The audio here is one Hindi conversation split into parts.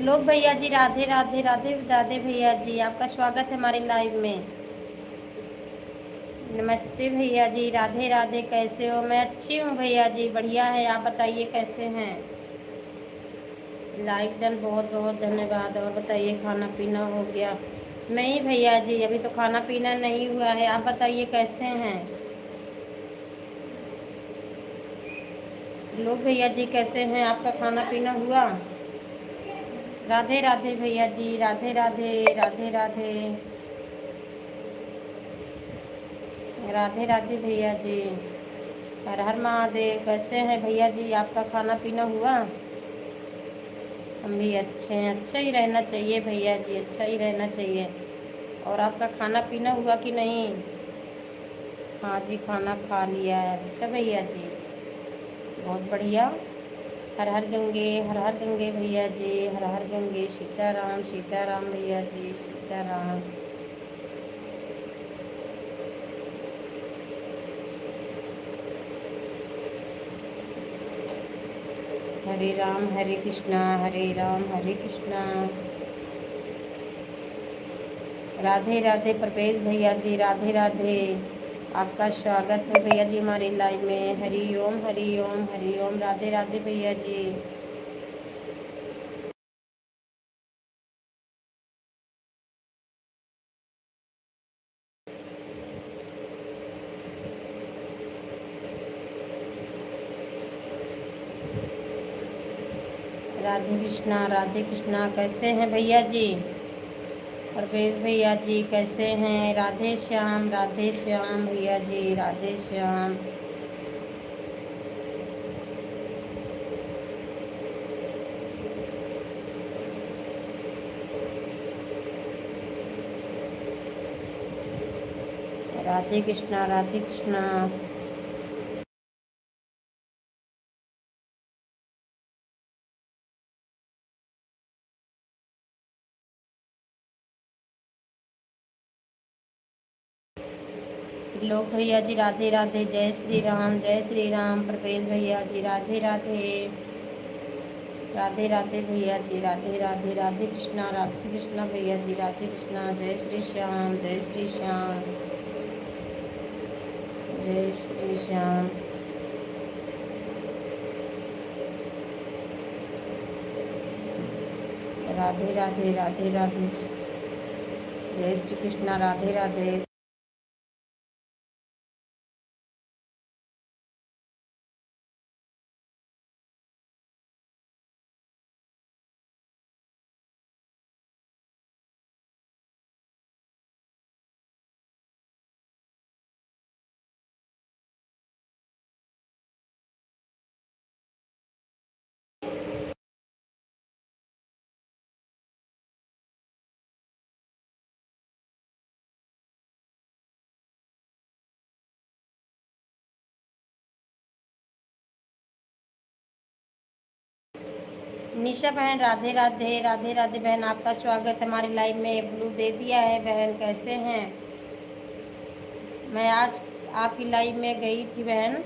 लोग भैया जी, राधे राधे राधे राधे भैया जी, आपका स्वागत है हमारे लाइव में। नमस्ते भैया जी, राधे राधे, कैसे हो? मैं अच्छी हूँ भैया जी, बढ़िया है। आप बताइए कैसे हैं? लाइक डन, बहुत बहुत धन्यवाद। और बताइए, खाना पीना हो गया? नहीं भैया जी, अभी तो खाना पीना नहीं हुआ है। आप बताइए कैसे हैं? लोग भैया जी कैसे हैं? आपका खाना पीना हुआ? राधे राधे भैया जी, राधे राधे राधे राधे राधे राधे भैया जी। हर हर महादेव, कैसे हैं भैया जी? आपका खाना पीना हुआ? हम भी अच्छे हैं। अच्छा ही रहना चाहिए भैया जी, अच्छा ही रहना चाहिए। और आपका खाना पीना हुआ कि नहीं? हाँ जी, खाना खा लिया है। अच्छा भैया जी, बहुत बढ़िया। हर हर गंगे, हर हर गंगे भैया जी, हर हर गंगे। सीताराम सीताराम भैया जी, सीताराम। हरे राम हरे कृष्णा, हरे राम हरे कृष्णा। राधे राधे प्रवेश भैया जी, राधे राधे। आपका स्वागत है भैया जी हमारे लाइव में। हरि ओम हरि ओम हरि ओम। राधे राधे भैया जी। राधे कृष्णा, कैसे हैं भैया जी? प्रवेश भैया जी कैसे हैं? राधे श्याम भैया जी, राधे श्याम। राधे कृष्णा, राधे कृष्णा। लोग भैया जी राधे राधे, जय श्री राम। प्रवेश भैया जी राधे राधे, राधे राधे भैया जी, राधे राधे। राधे कृष्णा भैया जी, राधे कृष्णा। जय श्री श्याम, जय श्री श्याम, जय श्री श्याम। राधे राधे राधे राधे, जय श्री कृष्णा, राधे राधे। निशा बहन राधे राधे, राधे राधे बहन, आपका स्वागत है हमारी लाइव में। ब्लू दे दिया है बहन, कैसे हैं? मैं आज आपकी लाइव में गई थी बहन।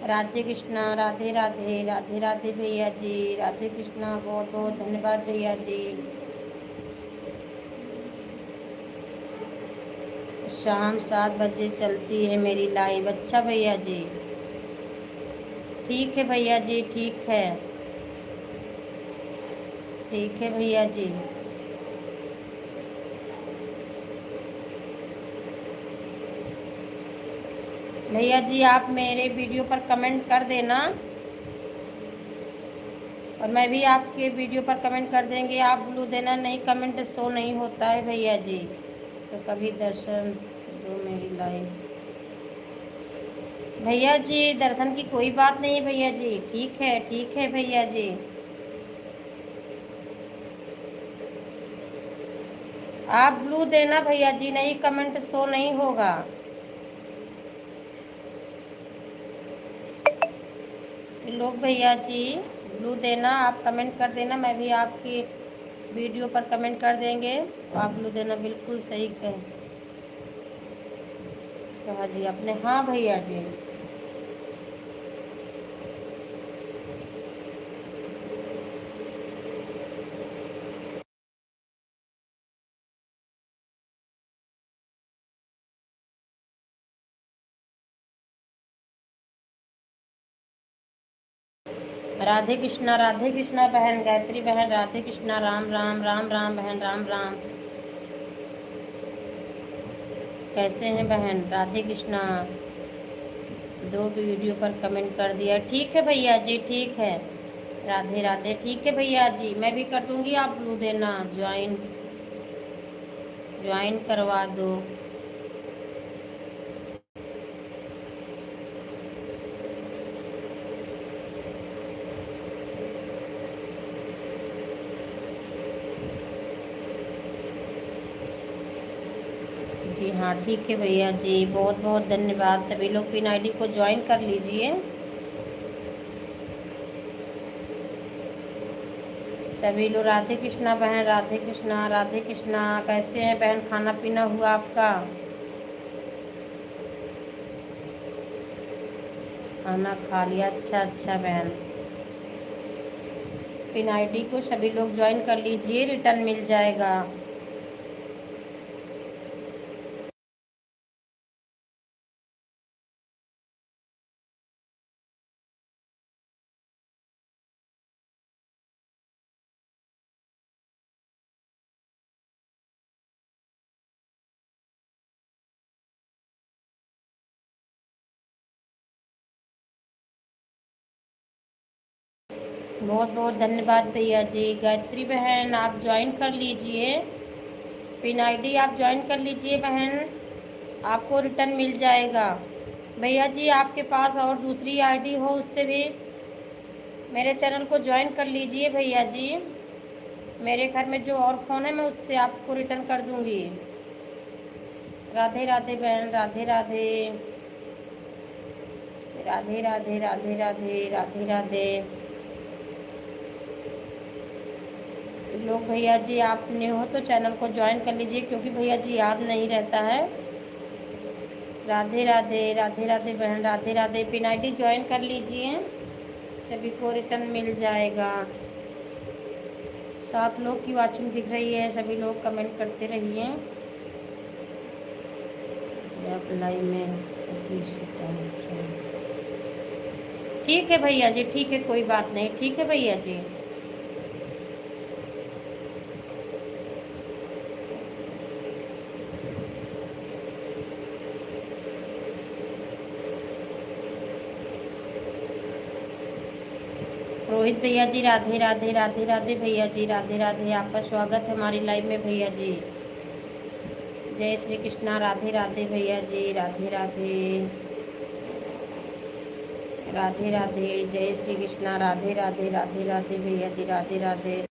राधे कृष्णा, राधे राधे राधे राधे भैया जी, राधे कृष्णा, बहुत बहुत धन्यवाद भैया जी। शाम 7 बजे चलती है मेरी लाइव। अच्छा भैया जी, ठीक है भैया जी, ठीक है, ठीक है भैया जी। भैया जी आप मेरे वीडियो पर कमेंट कर देना, और मैं भी आपके वीडियो पर कमेंट कर देंगे। आप ब्लू देना, नहीं कमेंट शो नहीं होता है भैया जी। तो कभी दर्शन दो मेरी लाइव। भैया जी दर्शन की कोई बात नहीं है भैया जी, ठीक है भैया जी। आप ब्लू देना भैया जी, नहीं कमेंट शो नहीं होगा। लोग भैया जी ब्लू देना, आप कमेंट कर देना, मैं भी आपकी वीडियो पर कमेंट कर देंगे। आप ब्लू देना, बिल्कुल सही कहा जी आपने। हाँ भैया जी, राधे कृष्णा बहन, गायत्री बहन, राधे कृष्णा, राम राम, राम राम बहन, राम राम। कैसे हैं बहन? राधे कृष्णा। 2 वीडियो पर कमेंट कर दिया, ठीक है भैया जी, ठीक है। राधे राधे, ठीक है भैया जी, मैं भी कर दूंगी, आप ब्लू देना, ज्वाइन ज्वाइन करवा दो। जी हाँ, ठीक है भैया जी, बहुत बहुत धन्यवाद। सभी लोग पिन आईडी को ज्वाइन कर लीजिए। सभी लोग राधे कृष्णा बहन, राधे कृष्णा, राधे कृष्णा। कैसे हैं बहन? खाना पीना हुआ आपका? खाना खा लिया, अच्छा अच्छा बहन। पिन आईडी को सभी लोग ज्वाइन कर लीजिए, रिटर्न मिल जाएगा। बहुत बहुत धन्यवाद भैया जी। गायत्री बहन, आप ज्वाइन कर लीजिए, पिन आईडी आप ज्वाइन कर लीजिए बहन, आपको रिटर्न मिल जाएगा। भैया जी, आपके पास और दूसरी आईडी हो उससे भी मेरे चैनल को ज्वाइन कर लीजिए भैया जी। मेरे घर में जो और फ़ोन है मैं उससे आपको रिटर्न कर दूंगी। राधे राधे बहन, राधे राधे, राधे राधे, राधे राधे, राधे राधे। लोग भैया जी, आप न्यू हो तो चैनल को ज्वाइन कर लीजिए, क्योंकि भैया जी याद नहीं रहता है। राधे राधे, राधे राधे बहन, Radhe Radhe. Pin ID join कर लीजिए, सभी को रिटर्न मिल जाएगा। 7 लोग की वाचिंग दिख रही है, सभी लोग कमेंट करते रहिए। आप लाइव में ठीक है भैया जी, ठीक है, कोई बात नहीं, ठीक है भैया जी। रोहित भैया जी, राधे राधे, राधे राधे भैया जी, राधे राधे। आपका स्वागत है हमारी लाइव में भैया जी। जय श्री कृष्णा, राधे राधे भैया जी, राधे राधे, राधे राधे। जय श्री कृष्णा, राधे राधे, राधे राधे भैया जी, राधे राधे।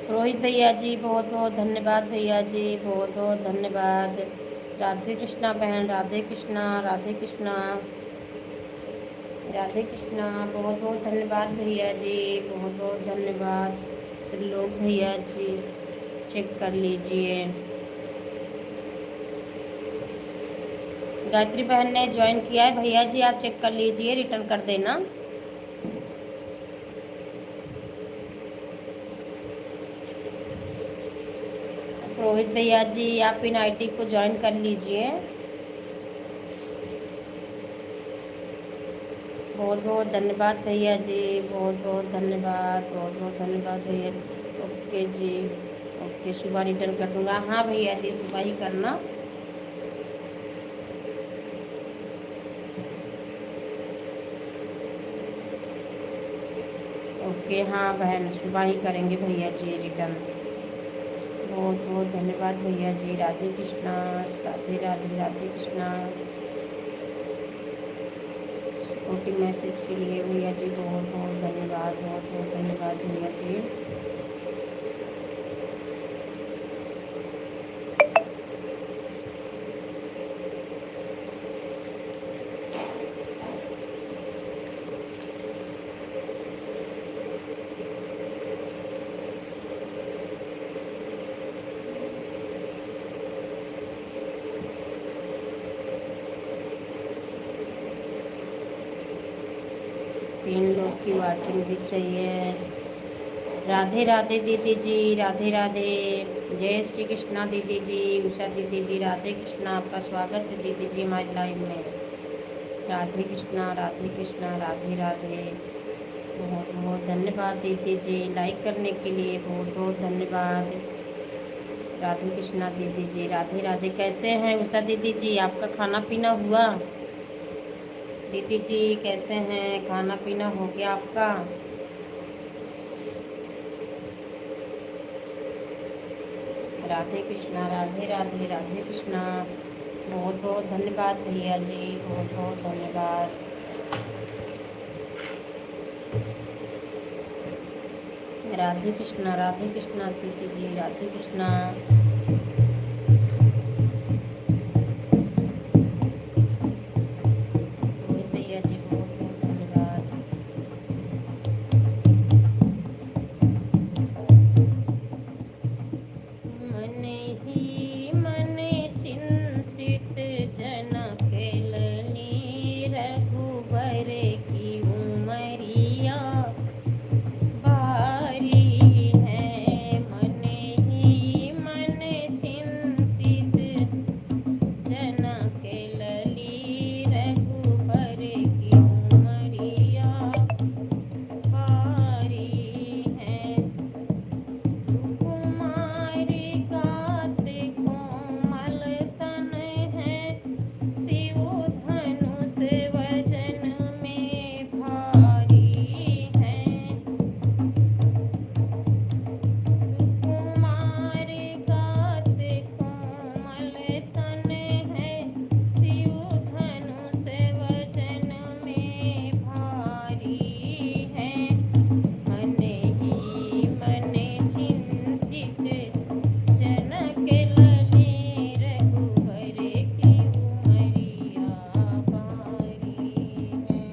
रोहित भैया जी, बहुत बहुत धन्यवाद भैया जी, बहुत बहुत धन्यवाद। राधे कृष्णा बहन, राधे कृष्णा, राधे कृष्णा, राधे कृष्णा। बहुत बहुत धन्यवाद भैया जी, बहुत बहुत धन्यवाद। लोग भैया जी चेक कर लीजिए। गायत्री बहन ने ज्वाइन किया है, भैया जी आप चेक कर लीजिए, रिटर्न कर देना। रोहित भैया जी, आप इन आईडी को ज्वाइन कर लीजिए। बहुत बहुत धन्यवाद भैया जी, बहुत बहुत धन्यवाद, बहुत बहुत धन्यवाद भैया। ओके जी, ओके, सुबह रिटर्न कर दूंगा। हाँ भैया जी, सुबह ही करना। ओके, हाँ बहन, सुबह ही करेंगे भैया जी रिटर्न। बहुत बहुत धन्यवाद भैया जी। राधे कृष्णा, राधे राधे, राधे कृष्णा। सपोर्टिव मैसेज के लिए भैया जी बहुत बहुत धन्यवाद, बहुत बहुत धन्यवाद भैया जी। 3 लोग की वाचिंग दिख रही है। राधे राधे दीदी जी, राधे राधे। जय श्री कृष्णा दीदी जी, उषा दीदी जी, राधे कृष्णा। आपका स्वागत है दीदी जी हमारी लाइव में। राधे कृष्णा, राधे कृष्णा, राधे राधे। बहुत बहुत धन्यवाद दीदी जी, लाइक करने के लिए बहुत बहुत धन्यवाद। राधे कृष्णा दीदी जी, राधे राधे। कैसे हैं उषा दीदी जी, आपका खाना पीना हुआ? दीदी जी कैसे हैं, खाना पीना हो गया आपका? राधे कृष्णा, राधे राधे, राधे कृष्णा। बहुत बहुत धन्यवाद भैया जी, बहुत बहुत धन्यवाद। राधे कृष्णा, राधे कृष्णा दीदी जी, राधे कृष्णा। रोहित भैया जी बहुत बहुत धन्यवाद। मन ही मन चिंतित जनक लनी, रघुबर की उमरिया बारी है। मन ही मन चिंतित जनक लली, रघुबर की उमरिया बारी है। सुकुमार गात कोमल तन है, शिव धनुष वजन में भारी है। सुकुमार गात कोमल तन है, शिव धनुष वजन में भारी है। मन ही मन चिंतित जनक लनी, रघुबर की उमरिया बारी है।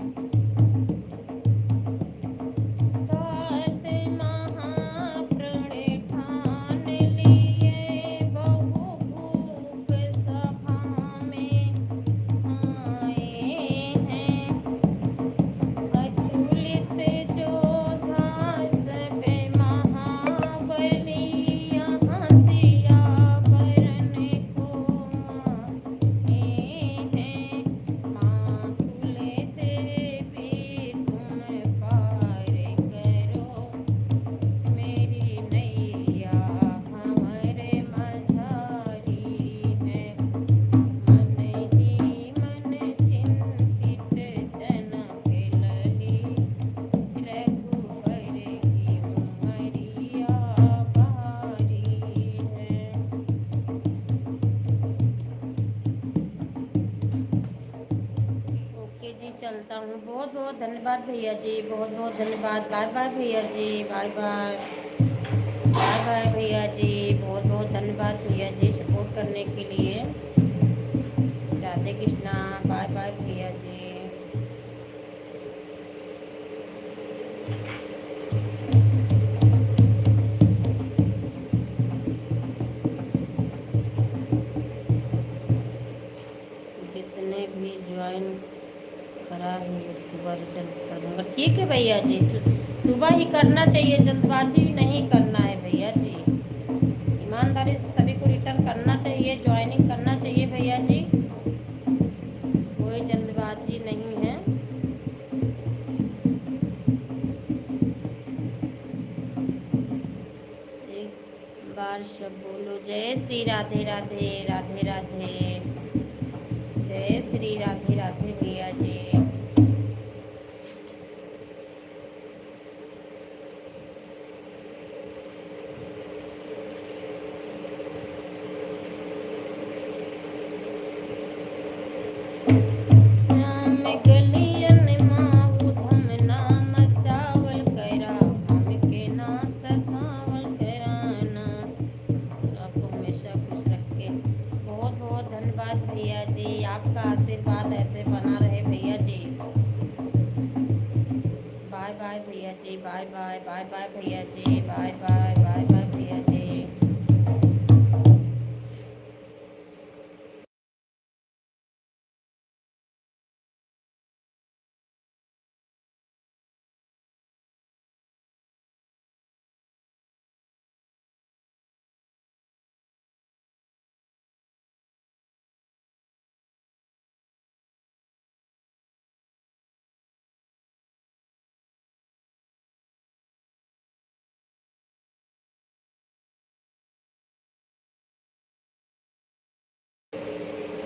तात महाप्रण ठान लिए, बहु भूप सभा में आए हैं। अतुलित जोधा सब महाबली, यहाँ सियावरन को माए हैं। मातुल देवी तुम पार करो, मेरी नैया हमरे मझारी है। मन ही मन चिंतित जनक लली, रघुबर की उमरिया बारी है। ओके जी, चलता हूँ। बहुत बहुत धन्यवाद भैया जी, बहुत बहुत धन्यवाद। बाय बाय भैया जी, बाय बाय। बाय बाय भैया जी, बहुत बहुत धन्यवाद भैया जी सपोर्ट करने के लिए। राधे कृष्णा, बाय बाय भैया जी। जितने भी ज्वाइन करा है ये सुबह रिटर्न कर दूँगा। ठीक है भैया जी, सुबह ही करना चाहिए, जल्दबाजी नहीं करना है भैया जी। ईमानदारी से सभी को रिटर्न करना चाहिए, ज्वाइनिंग करना चाहिए भैया जी, कोई जल्दबाजी नहीं है। एक बार सब बोलो जय श्री राधे राधे, राधे राधे। जय श्री राधे राधे भैया जी। श्याम गलियन माऊ धम नाम चावल करा, हमके ना सतावल कराना। आपको हमेशा खुश रखे। बहुत बहुत धन्यवाद भैया जी, आपका आशीर्वाद ऐसे बना रहे भैया जी। बाय बाय भैया जी, बाय बाय, बाय बाय भैया जी, बाय बाय, बाय बाय भैया जी।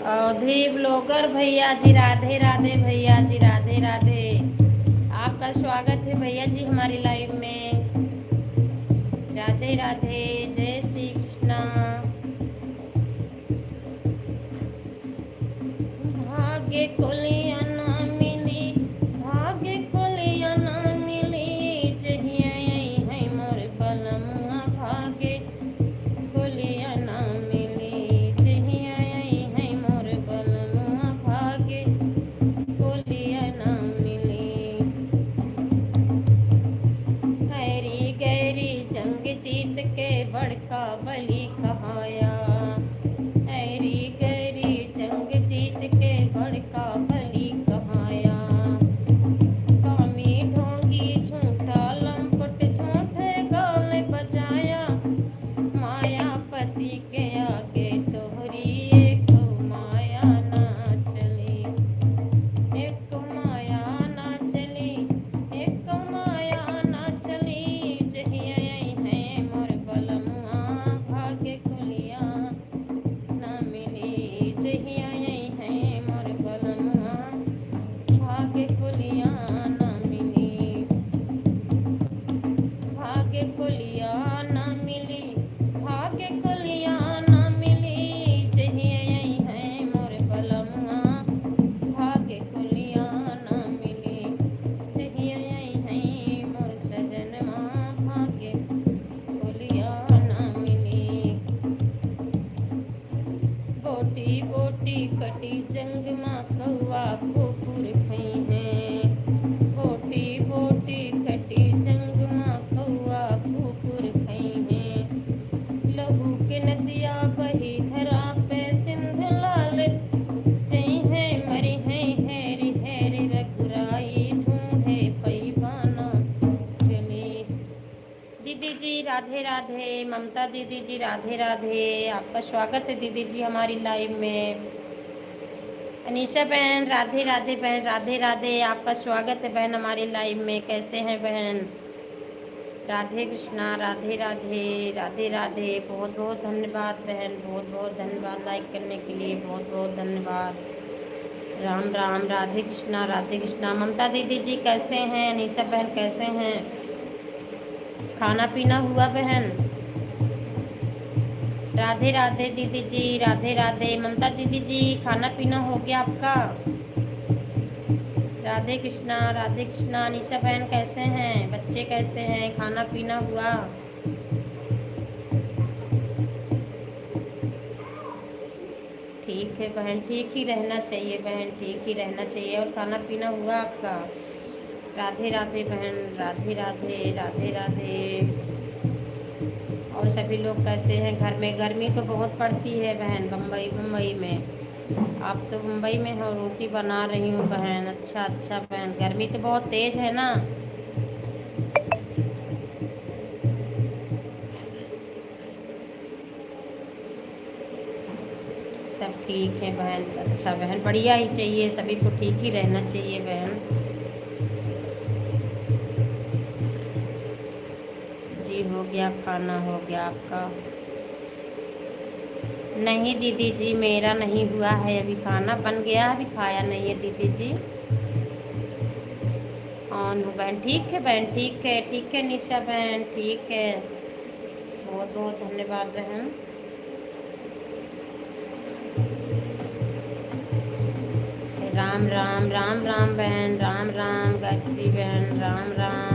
अवधि ब्लॉगर भैया जी राधे राधे, भैया जी राधे राधे। आपका स्वागत है भैया जी हमारी लाइव में। राधे राधे, जय श्री कृष्णा। भाग्य कोलिया ना मिली, भाग्य कोलिया ना मिली, जहिया आई है मोर बलमुआ। भाग्य कोलिया ना मिली, जहिया आई है मोर बलमुआ। भाग्य कोलिया ना मिली। हैरी गैरी जंग जीत के बड़का बली कहाया। हैरी गैरी जंग जीत के बड़का बली कहाया। कामी ढोंगी झूठा लंपट झूठे गाल बजाया। मायापति के आगे तोहरी एक माया ना चली, एक माया ना चली, एक माया ना चली, जहिया आई है मोर बलमुआ। भाग्य कुलिया ना मिली, जहिया आई है मोर बलमुआ। भाग्य कुलिया ना मिली, भाग्य कुलिया ना मिली, भाग्य कुलिया ना मिली, जहिया आई है मोर बलमुआ। भाग्य कुलिया ना मिली, जहिया आई है मोर सजनवा। भाग्य कुलिया ना मिली। बोटी बोटी कटी जंग माँ कौआ कुकुर खई है। बोटी बोटी कटी जंग माँ कौआ कुकुर खई है। लहू के नदिया बही धरा पे सिंध लाल, जई है मरी है हैरी हैरी रघुराई ढूंढे पैबाना चली। दीदी जी राधे राधे, ममता दीदी जी राधे राधे। आपका स्वागत है दीदी जी हमारी लाइव में। अनीशा बहन राधे राधे, बहन राधे राधे। आपका स्वागत है बहन हमारी लाइव में। कैसे हैं बहन? राधे कृष्णा, राधे राधे, राधे राधे। बहुत बहुत धन्यवाद बहन, बहुत बहुत धन्यवाद लाइक करने के लिए, बहुत बहुत धन्यवाद। राम राम, राधे कृष्णा, राधे कृष्णा। ममता दीदी जी कैसे हैं? अनीशा बहन कैसे हैं? खाना पीना हुआ बहन? राधे राधे दीदी जी, राधे राधे। ममता दीदी जी खाना पीना हो गया आपका? राधे कृष्णा, राधे कृष्णा। निशा बहन कैसे हैं? बच्चे कैसे हैं? खाना पीना हुआ? ठीक है बहन, ठीक ही रहना चाहिए बहन, ठीक ही रहना चाहिए। और खाना पीना हुआ आपका? राधे राधे बहन, राधे राधे, राधे राधे। और सभी लोग कैसे हैं घर में? गर्मी तो बहुत पड़ती है बहन मुंबई में। आप तो मुंबई में हो, रोटी बना रही हूँ बहन। अच्छा अच्छा बहन, गर्मी तो बहुत तेज़ है ना। सब ठीक है बहन। अच्छा बहन, बढ़िया ही चाहिए, सभी को ठीक ही रहना चाहिए बहन। जी हो गया, खाना हो गया आपका? नहीं दीदी जी, मेरा नहीं हुआ है अभी। खाना बन गया, अभी खाया नहीं है दीदी जी। ऑन हो बहन। ठीक है बहन, ठीक है, ठीक है निशा बहन, ठीक है। बहुत बहुत धन्यवाद बहन। राम राम, राम राम बहन, राम राम गायत्री बहन, राम राम।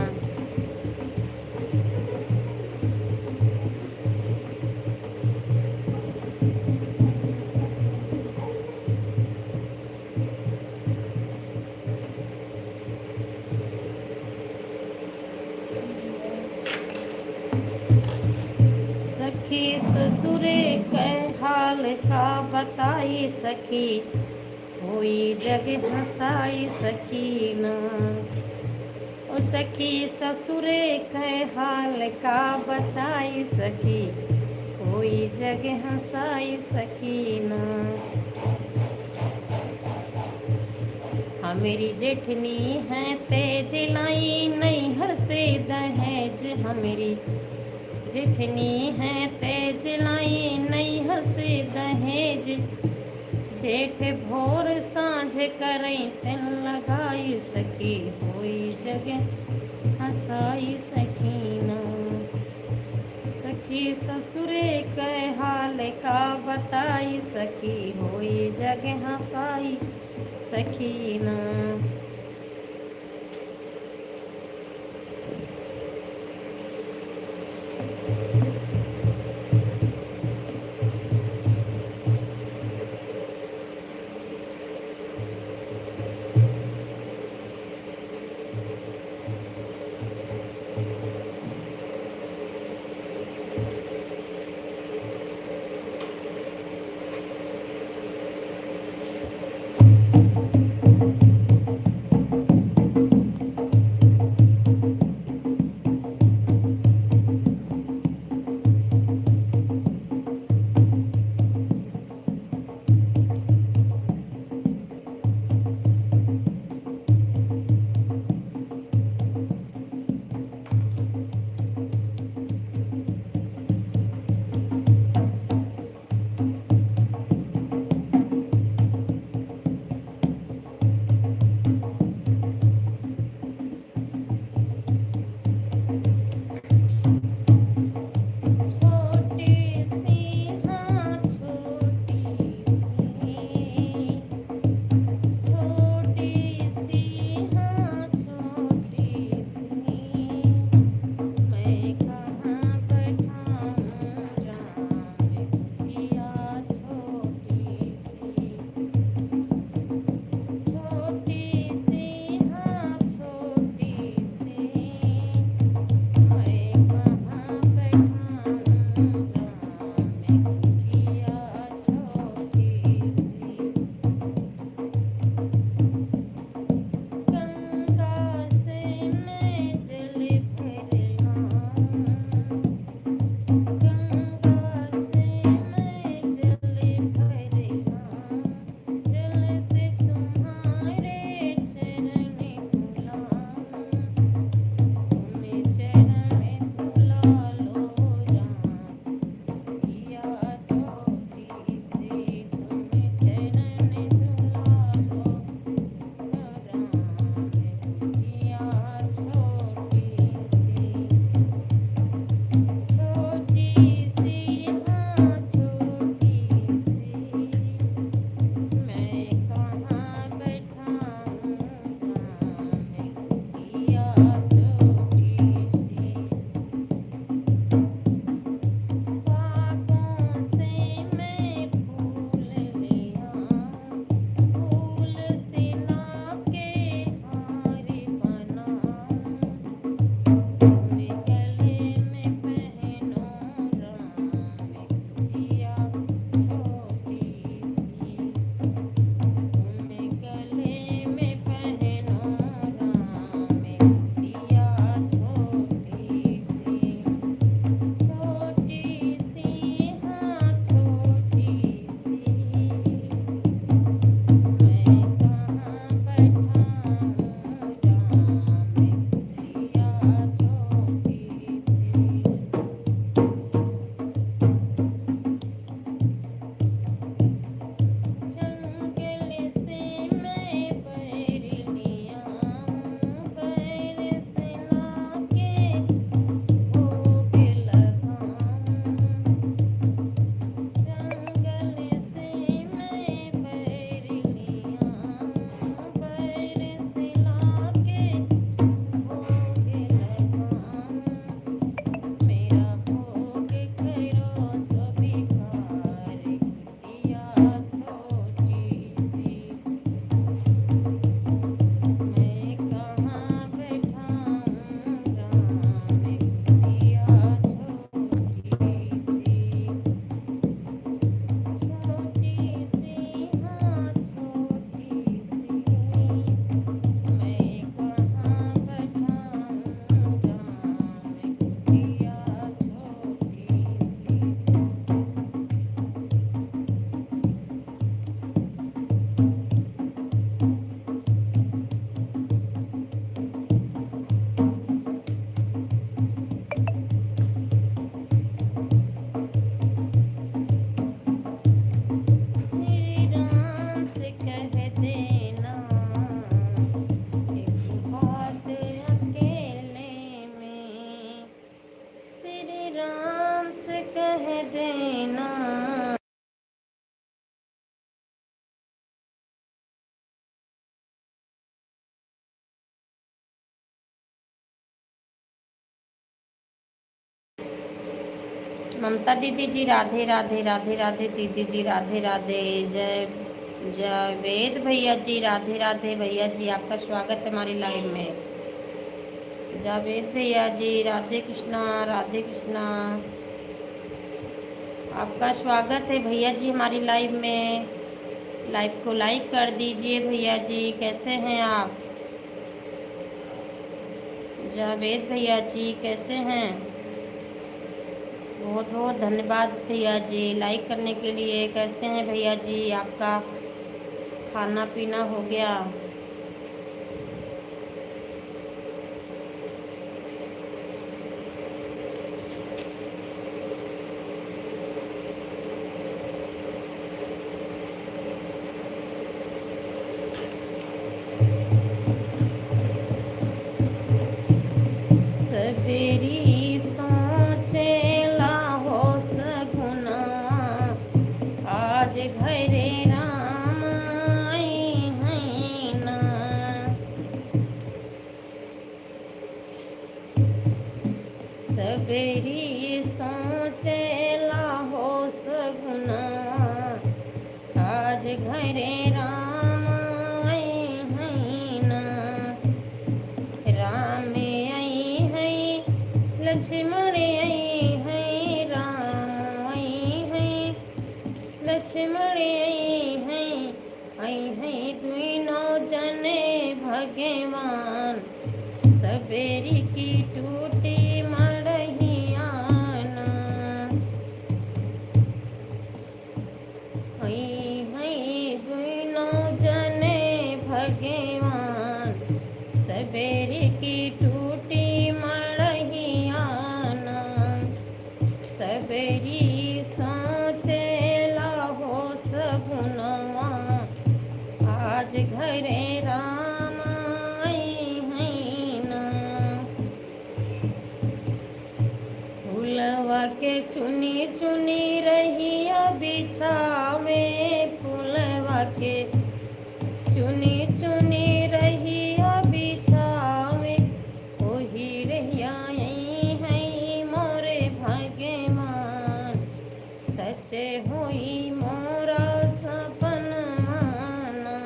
सखी ससुरे कै हाल का बताई सखी, हुई जग हंसाई सखी ना। ओ सखी ससुरे कै हाल का बताई सखी, हुई जग हंसाई सखी ना। मेरी जेठनी है तेज लाई, नैहर से दहेज। मेरी जेठनी है तेज लाई, नैहर से दहेज। जेठ भोर साँझ करई तिल लगाई सखी होई जगह हंसाई सखीना। सखी ससुरे कह हाल का बताई सखी होई जगह हंसाई सखीना। कह देना। ममता दीदी जी राधे राधे, राधे राधे दीदी जी राधे राधे। जय जावेद भैया जी राधे राधे। भैया जी आपका स्वागत है हमारी लाइव में। जावेद भैया जी राधे कृष्णा, राधे कृष्णा। आपका स्वागत है भैया जी हमारी लाइव में। लाइव को लाइक कर दीजिए भैया जी। कैसे हैं आप? जावेद भैया जी कैसे हैं? बहुत बहुत धन्यवाद भैया जी लाइक करने के लिए। कैसे हैं भैया जी? आपका खाना पीना हो गया? सबेरी सोचे लाहो सगुना, आज घरे राम आई हैं ना। सबेरी सोचे लाहो सगुना, आज घरे राम आई हैं ना। राम आई हैं, लक्ष्मण आई हैं, राम आई हैं, लक्ष्मण आई हैं दुनों जने भगवान। सबेरी की टूटी मड़हियाना, आई हैं दुनों जने भगवान। सबेरी की टूटी मड़हियाना, सबेरी सोचे लाहो सगुनवा, आज घरे राम आई हैं ना। फूलवा के चुनी चुनी रहिया बिछावे, फूलवा के चुनी चुनी रहिया बिछावे। ओही रहिया आई हैं मोरे भगवान, सच्चे होई मोरा सपन माना।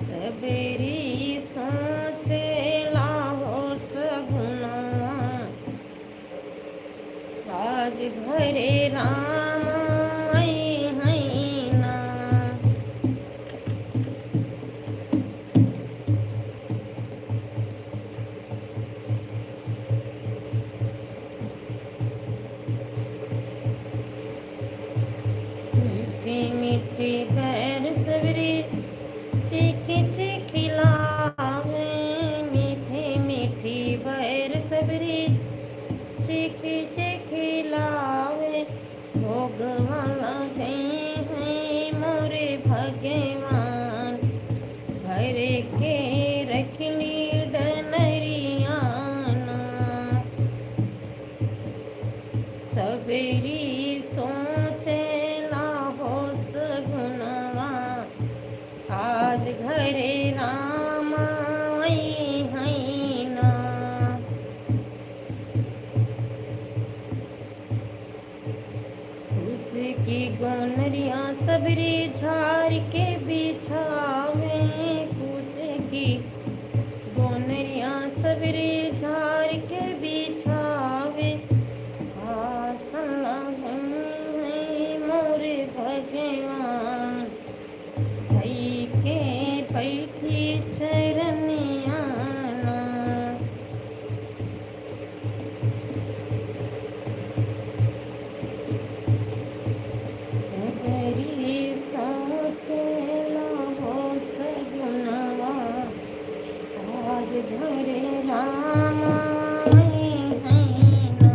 सबेरी सोचे लाहो सगुना, आज घरे राम आई हैं ना। मीठी मीठी बैर सबरी चीखी चीखी लावे, मीठी मीठी बैर सबरी चीखी चीखी लावे। भोगवाला गए हैं मोरे भगवान, भर के रखली डनरियाना। सबेरी सोचे लाहो सगुनवा, आज घरे राम आई हैं ना। उसकी गोनरिया सबरी झाड़ के बिछावे, उसकी गोनरिया सबरी झाड़ के बिछावे। आसन लगन है मोरे भगवान, भई के पैठी चरनियाना। सबरी सोचे लाहो सगुनवा, आज घरे राम आई हैं ना।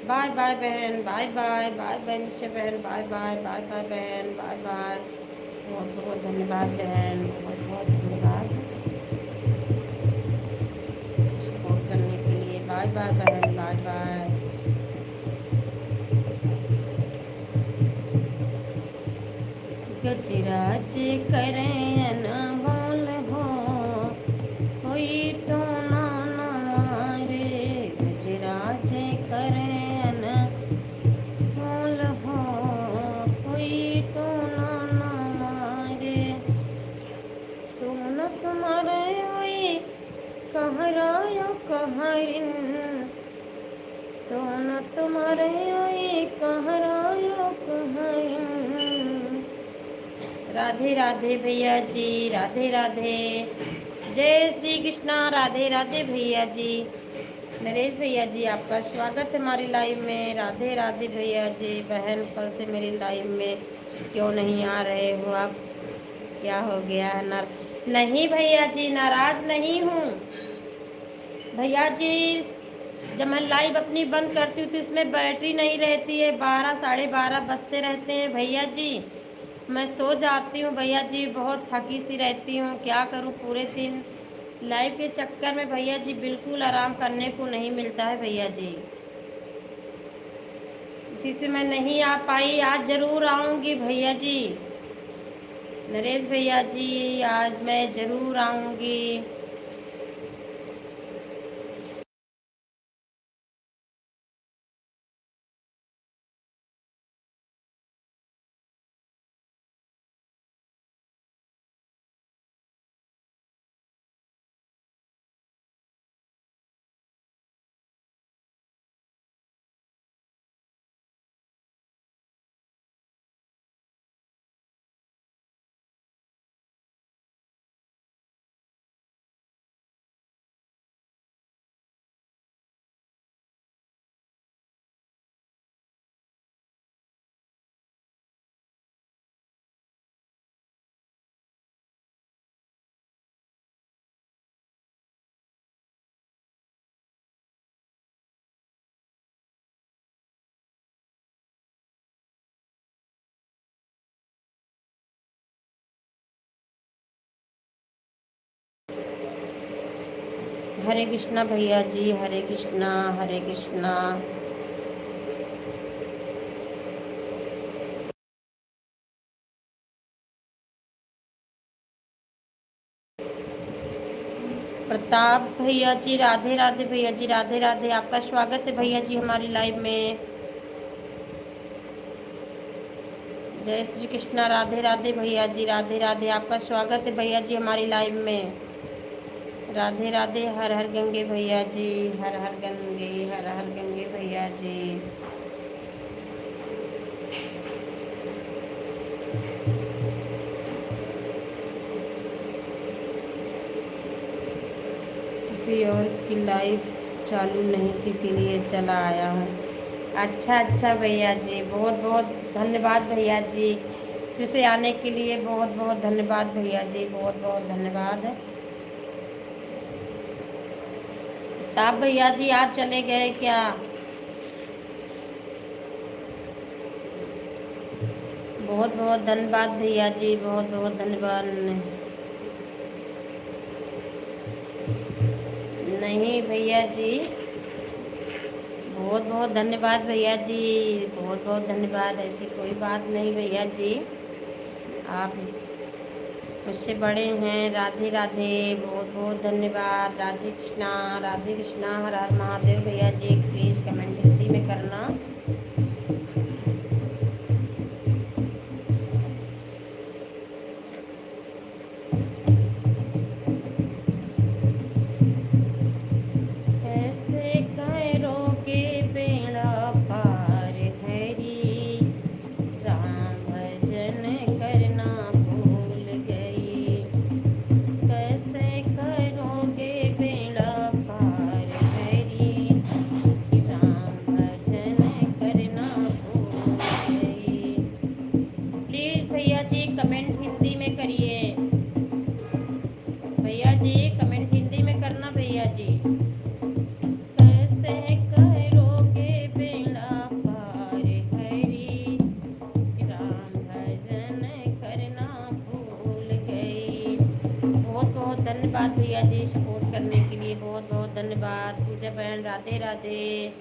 बाय बाय बहन, बाय बाय, बाय बाय निशा बहन, बाय बाय, बाय बाय बहन, बाय बाय। बहुत बहुत धन्यवाद बहन, बहुत बहुत धन्यवाद सपोर्ट करने के लिए। बाय बाय बहन, बाय बाय। गजराज करें अनमोल हो, कोई तो ना न मारे। गजराज करें अनमोल हो, कोई तो ना न मारे। तुम न तुम्हारे हुई कहरायो कहरिन, तो न तुम्हारे हुई कहरायो कहरिन। राधे राधे भैया जी, राधे राधे। जय श्री कृष्णा, राधे राधे भैया जी। नरेश भैया जी आपका स्वागत है हमारी लाइव में। राधे राधे भैया जी। बहन कल से मेरी लाइव में क्यों नहीं आ रहे हो आप, क्या हो गया है? नहीं भैया जी, नाराज नहीं हूँ भैया जी। जब मैं लाइव अपनी बंद करती हूँ तो इसमें बैटरी नहीं रहती है, 12 साढ़े 12 बजते रहते हैं भैया जी। मैं सो जाती हूँ भैया जी, बहुत थकी सी रहती हूँ, क्या करूँ पूरे दिन लाइव के चक्कर में भैया जी। बिल्कुल आराम करने को नहीं मिलता है भैया जी, इसी से मैं नहीं आ पाई। आज ज़रूर आऊँगी भैया जी। नरेश भैया जी आज मैं ज़रूर आऊँगी। हरे कृष्णा भैया जी, हरे कृष्णा, हरे कृष्णा। प्रताप भैया जी, राधे राधे भैया जी, राधे राधे। आपका स्वागत है भैया जी हमारी लाइव में। जय श्री कृष्णा, राधे राधे भैया जी, राधे राधे। आपका स्वागत है भैया जी हमारी लाइव में। राधे राधे। हर हर गंगे भैया जी, हर हर गंगे, हर हर गंगे भैया जी। किसी और की लाइव चालू नहीं थी इसीलिए चला आया हूँ। अच्छा अच्छा भैया जी, बहुत बहुत धन्यवाद भैया जी, फिर से आने के लिए बहुत बहुत धन्यवाद भैया जी, बहुत बहुत धन्यवाद। ताप भैया जी आप चले गए क्या? बहुत बहुत धन्यवाद भैया जी, बहुत बहुत धन्यवाद। नहीं भैया जी, बहुत बहुत धन्यवाद भैया जी, बहुत बहुत धन्यवाद। ऐसी कोई बात नहीं भैया जी, आप मुझसे बड़े हैं। राधे राधे, बहुत बहुत धन्यवाद। राधे कृष्णा, राधे कृष्णा, हर हर महादेव भैया जी। प्लीज़ कमेंट हिंदी में करना। कैसे करोगे बेड़ा पार हरी, राम भजन करना भूल गई। कैसे करोगे बेड़ा पार हरी, राम धन्यवाद भैया जी सपोर्ट करने के लिए, बहुत बहुत धन्यवाद। पूजा बहन राधे राधे।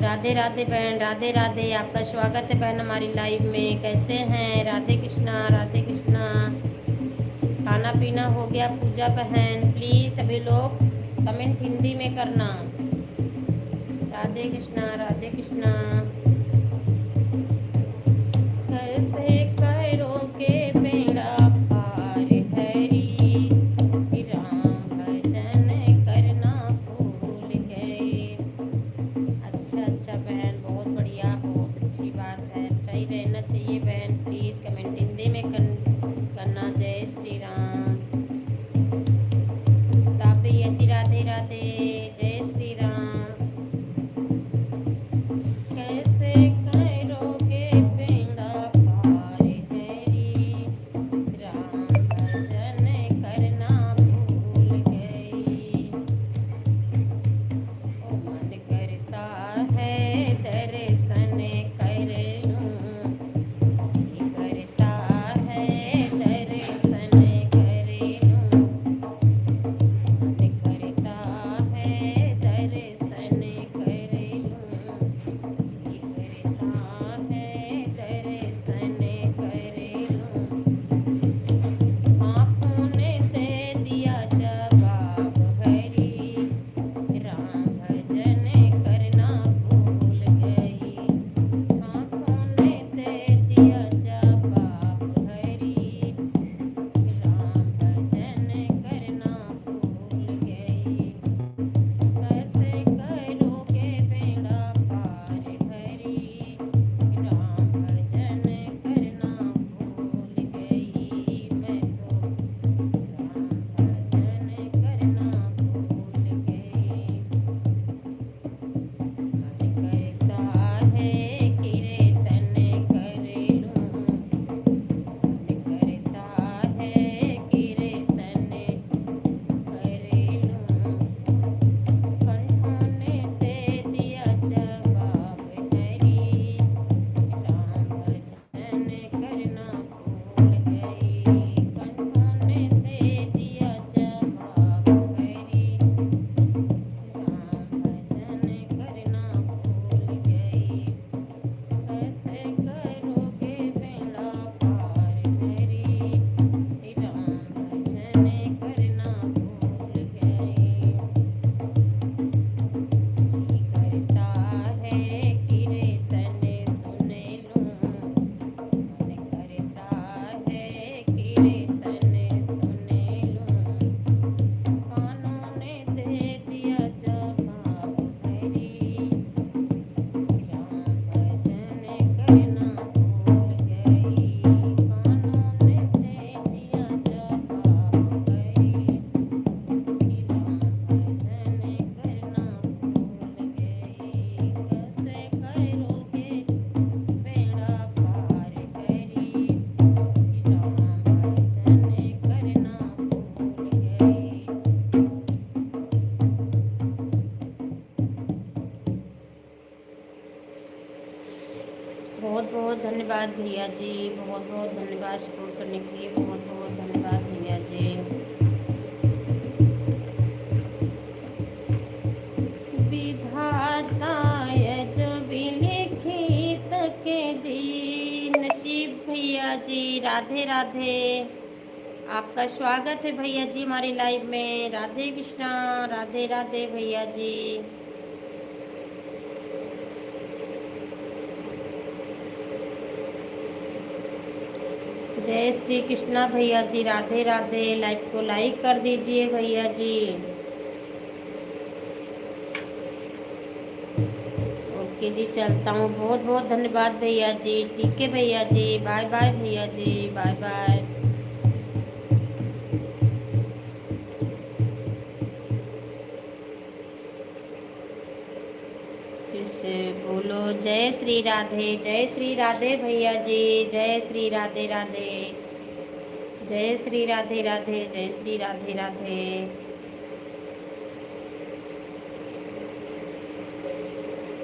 राधे राधे बहन, राधे राधे। आपका स्वागत है बहन हमारी लाइव में। कैसे हैं? राधे कृष्णा, राधे कृष्णा। खाना पीना हो गया पूजा बहन? प्लीज़ सभी लोग कमेंट हिंदी में करना। राधे कृष्णा, राधे कृष्णा। कैसे करोगे बेड़ा पार हरी, राम भजन करना भूल गए। अच्छा अच्छा बहन, बहुत बढ़िया, बहुत अच्छी बात है। अच्छा ही रहना चाहिए बहन। प्लीज़ कमेंट हिंदी में करना। जय श्री राम। तापैया जी राधे राधे। जय श्री राम। कैसे करोगे बेड़ा पार हरी, राम भजन करना भूल गई। ओ मन करता है दर्शन कर लूं, जी करता है दर्शन कर लूं। मन करता है दर्शन कर लूं, जी करता है दर्शन कर लूं। आँखों ने दे दिया जवाब हरी, राम भजन करना भूल गई। आँखों ने दे दिया जवाब हरी, राम भजन करना भूल गई। कैसे करोगे बेड़ा पार हरी, राम भजन करना भूल गई। मैं तो राम भजन करना भूल गई। मन करता है कीर्तन कर लूं, मन करता है कीर्तन कर लूं। कंठों ने दे दिया जवाब हरी, राम भजन करना भूल गई। कंठों ने दे दिया जवाब हरी, राम भजन करना भूल गई। कैसे करोगे बेड़ा पार हरी, राम भजन करना भूल गई। जी करता है कीर्तन सुन लूं, मन करता है कीर्तन सुन लूं। कानों ने दे दिया जवाब हरी, राम भजन करना भूल गई। कानों ने दे दिया जवाब हरी, राम भजन करना भूल गई। कैसे करोगे बेड़ा पार हरी, राम भजन करना भूल गई। बहुत बहुत धन्यवाद भैया जी, बहुत बहुत धन्यवाद सपोर्ट करने के लिए, बहुत बहुत धन्यवाद भैया जी। विधाता जो भी लिखित के दी नसीब। भैया जी राधे राधे। आपका स्वागत है भैया जी हमारी लाइव में। राधे कृष्णा, राधे राधे भैया जी। जय श्री कृष्णा भैया जी, राधे राधे। लाइव को लाइक कर दीजिए भैया जी। ओके जी, चलता हूँ। बहुत बहुत धन्यवाद भैया जी। ठीक है भैया जी, बाय बाय भैया जी, बाय बाय। फिर से बोलो जय श्री राधे, जय श्री राधे भैया जी, जय श्री राधे राधे, जय श्री राधे राधे, जय श्री राधे राधे।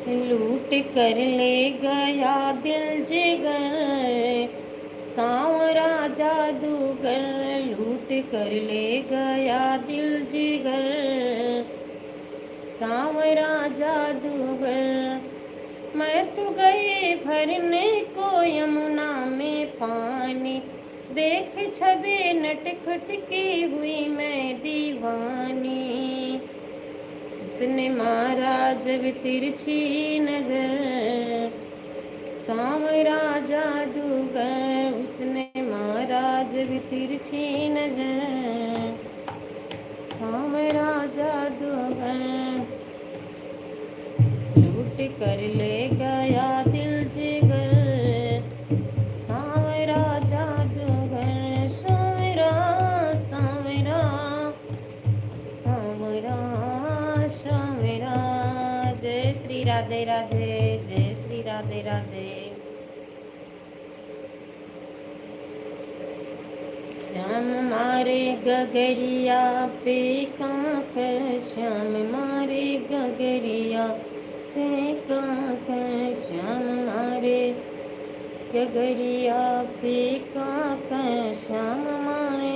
लूट कर ले गया दिल जिगर, सांवरा जादूगर। लूट लूट कर ले गया दिल जिगर सांवरा जादूगर। मैं तो गई भरने को यमुना में पानी, देख छवि नटखटकी हुई मैं दीवानी। उसने मारा जब तिरछी नजर सांवरा जादूगर, उसने मारा जब तिरछी नजर सांवरा जादूगर। लूट कर ले गया दिल जिगर सांवरा जादूगर। सांवरा सांवरा सांवरा सांवरा। जय श्री राधे राधे, जय श्री राधे राधे। श्याम मारे गगरिया पे कांकर, श्याम मारे गगरिया पे कांकर, श्याम मारे गगरिया पे कांकर, श्याम मारे।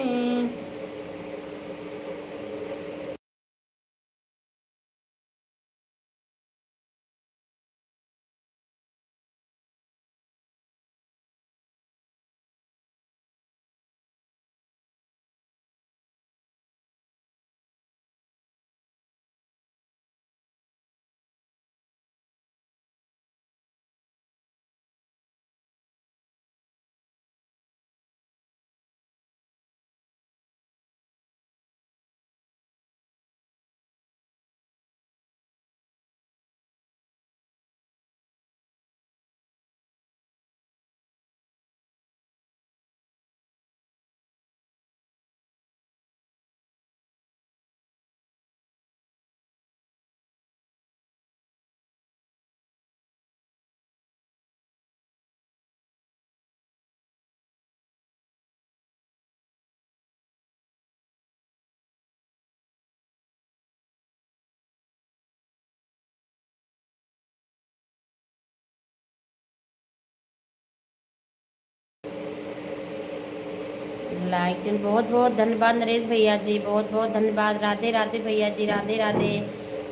लाइक दिन बहुत बहुत धन्यवाद नरेश भैया जी, बहुत बहुत धन्यवाद। राधे राधे भैया जी, राधे राधे।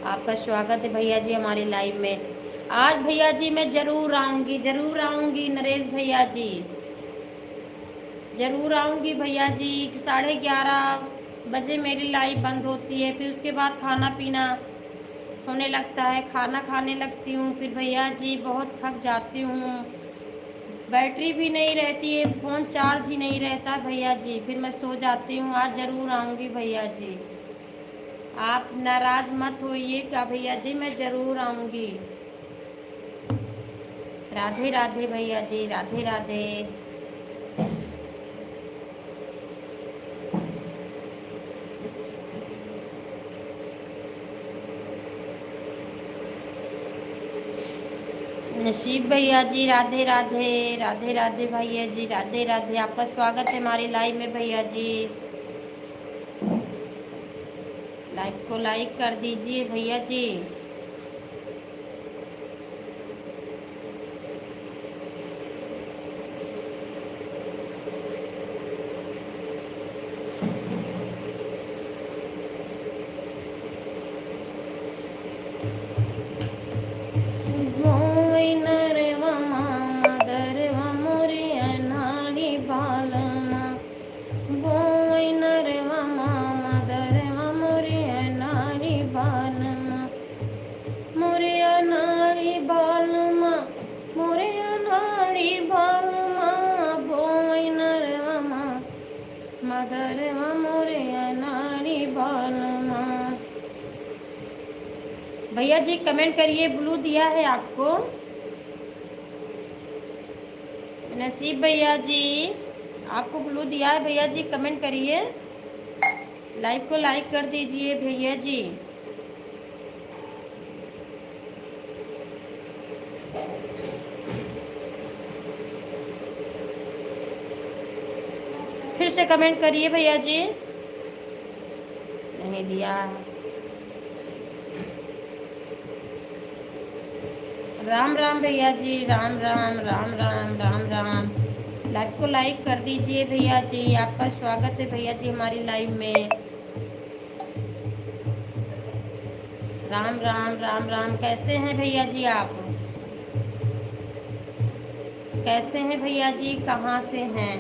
आपका स्वागत है भैया जी हमारी लाइव में। आज भैया जी मैं ज़रूर आऊँगी नरेश भैया जी, ज़रूर आऊँगी भैया जी। 11:30 बजे मेरी लाइव बंद होती है, फिर उसके बाद खाना पीना होने लगता है, खाना खाने लगती हूँ, फिर भैया जी बहुत थक जाती हूँ, बैटरी भी नहीं रहती है, फ़ोन चार्ज ही नहीं रहता भैया जी, फिर मैं सो जाती हूँ। आज ज़रूर आऊँगी भैया जी, आप नाराज़ मत होइएगा भैया जी, मैं ज़रूर आऊँगी। राधे राधे भैया जी, राधे राधे। नसीब भैया जी राधे राधे, राधे राधे भैया जी, राधे राधे। आपका स्वागत है हमारी लाइव में भैया जी। लाइव को लाइक कर दीजिए भैया जी। भैया जी कमेंट करिए, ब्लू दिया है आपको। नसीब भैया जी आपको ब्लू दिया है भैया जी, कमेंट करिए, लाइव को लाइक कर दीजिए भैया जी। फिर से कमेंट करिए भैया जी। नहीं दिया। राम राम भैया जी, राम राम राम राम राम राम। लाइव को लाइक कर दीजिए भैया जी। आपका स्वागत है भैया जी हमारी लाइव में। राम राम राम राम। कैसे हैं भैया जी आप? कैसे हैं भैया जी? कहाँ से हैं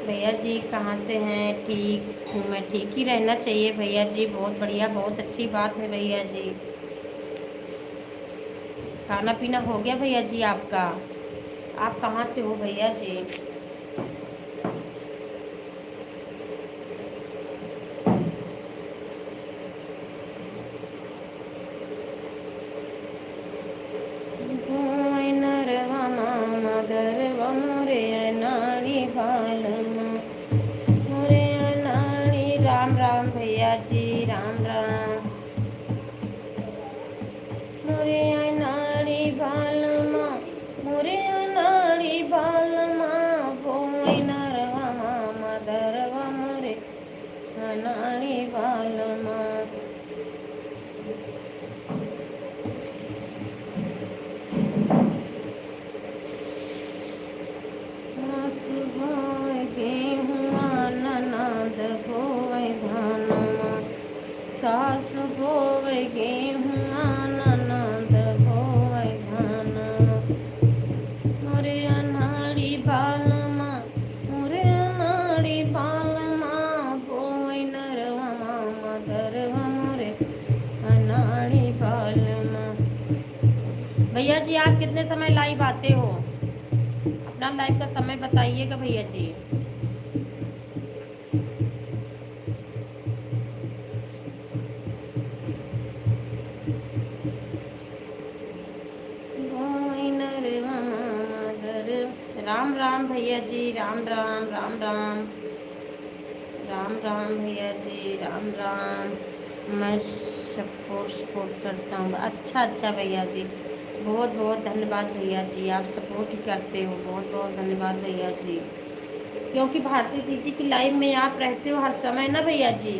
भैया जी? कहाँ से हैं? ठीक हूँ मैं। ठीक ही रहना चाहिए भैया जी। बहुत बढ़िया, बहुत अच्छी बात है भैया जी। खाना पीना हो गया भैया जी आपका? आप कहाँ से हो भैया जी? राम राम भैया जी, राम राम। मोरे अनाड़ी बालमा, मोरे अनाड़ी बालमा, बोई नरवा मदरवा मोरे अनाड़ी बालमा। सासु बोए गेहुआ ननद बोए धानमा, सासु बोए गेहुआ ननद बोए धानमा। मोरे अनाड़ी बालमा, मोरे अनाड़ी बालमा, बोए नरवा मदरवा मोरे अनाड़ी बालमा। भैया जी आप कितने समय लाइव आते हो? अपना लाइव का समय बताइएगा भैया जी। राम राम भैया जी, राम राम राम राम। राम राम भैया जी, राम राम। मैं सपोर्ट करता हूँ। अच्छा अच्छा भैया जी, बहुत बहुत धन्यवाद भैया जी। आप सपोर्ट ही करते हो, बहुत बहुत धन्यवाद भैया जी। क्योंकि भारती दीदी की लाइव में आप रहते हो हर समय ना भैया जी।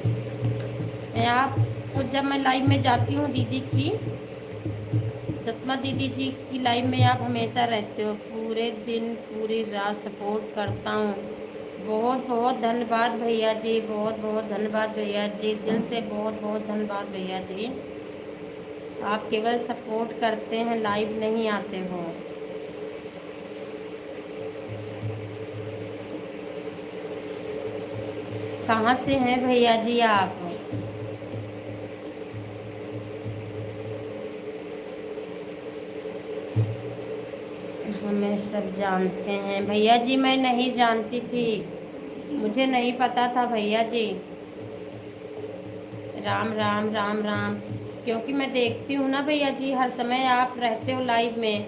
मैं आप तो जब मैं लाइव में जाती हूँ दीदी की, चश्मा दीदी जी की लाइव में आप हमेशा रहते हो। पूरे दिन पूरी रात सपोर्ट करता हूँ। बहुत बहुत धन्यवाद भैया जी, बहुत बहुत धन्यवाद भैया जी। दिल से बहुत बहुत धन्यवाद भैया जी। आप केवल सपोर्ट करते हैं, लाइव नहीं आते हो। कहाँ से हैं भैया जी आप? हमें सब जानते हैं भैया जी। मैं नहीं जानती थी, मुझे नहीं पता था भैया जी। राम राम राम राम। क्योंकि मैं देखती हूँ ना भैया जी, हर समय आप रहते हो लाइव में।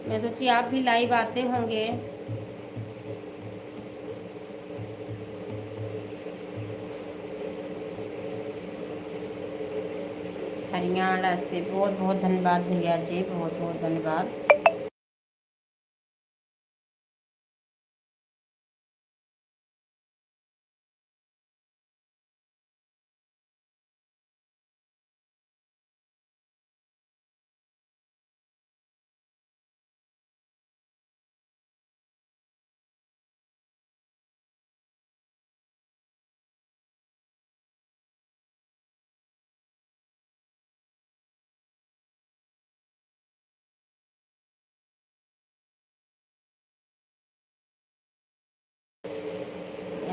मैं सोची आप भी लाइव आते होंगे। हरियाणा से बहुत बहुत धन्यवाद भैया जी, बहुत बहुत धन्यवाद।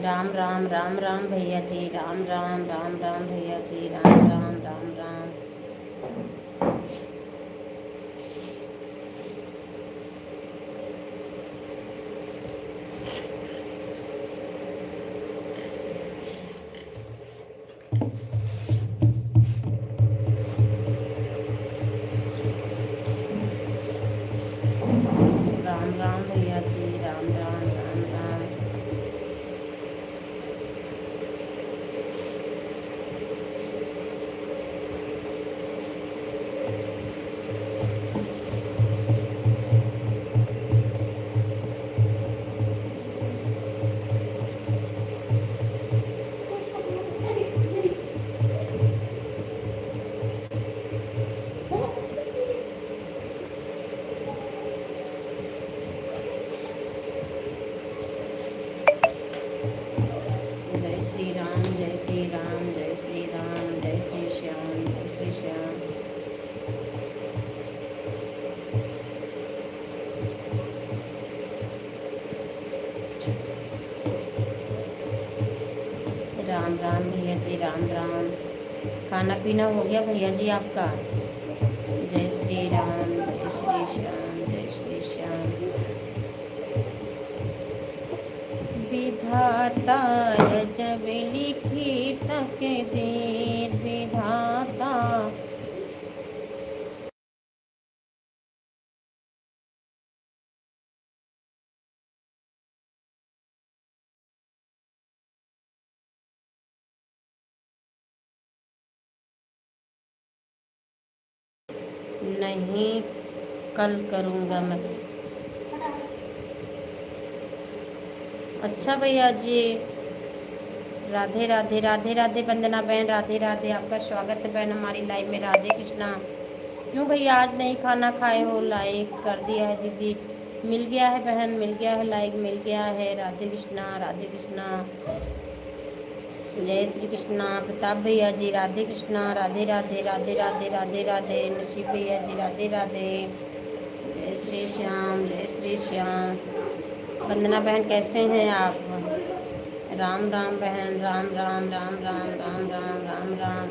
राम राम राम राम भैया जी, राम राम राम राम भैया जी, राम राम राम राम। राम राम भैया जी, राम राम राम राम। श्री राम, जय श्री श्याम, जय श्री श्याम। राम राम भैया जी, राम राम। खाना पीना हो गया भैया जी आपका? जय श्री राम, जय श्री श्याम, जय श्री श्याम। विधाता जब लिखी तकदीर, विधाता नहीं, कल करूँगा मैं। अच्छा भैया जी, राधे राधे, राधे राधे वंदना बहन, राधे राधे। आपका स्वागत है बहन हमारी लाइव में। राधे कृष्णा। क्यों भैया आज नहीं खाना खाए हो? लाइक कर दिया है दीदी, मिल गया है बहन, मिल गया है, लाइक मिल गया है। राधे कृष्णा, राधे कृष्णा, जय श्री कृष्णा। प्रताप भैया जी राधे कृष्णा, राधे राधे, राधे राधे, राधे राधे। नसीब भैया जी राधे राधे, जय श्री श्याम, जय श्री श्याम। वंदना बहन कैसे हैं आप? राम राम बहन, राम राम, राम राम, राम राम, राम राम।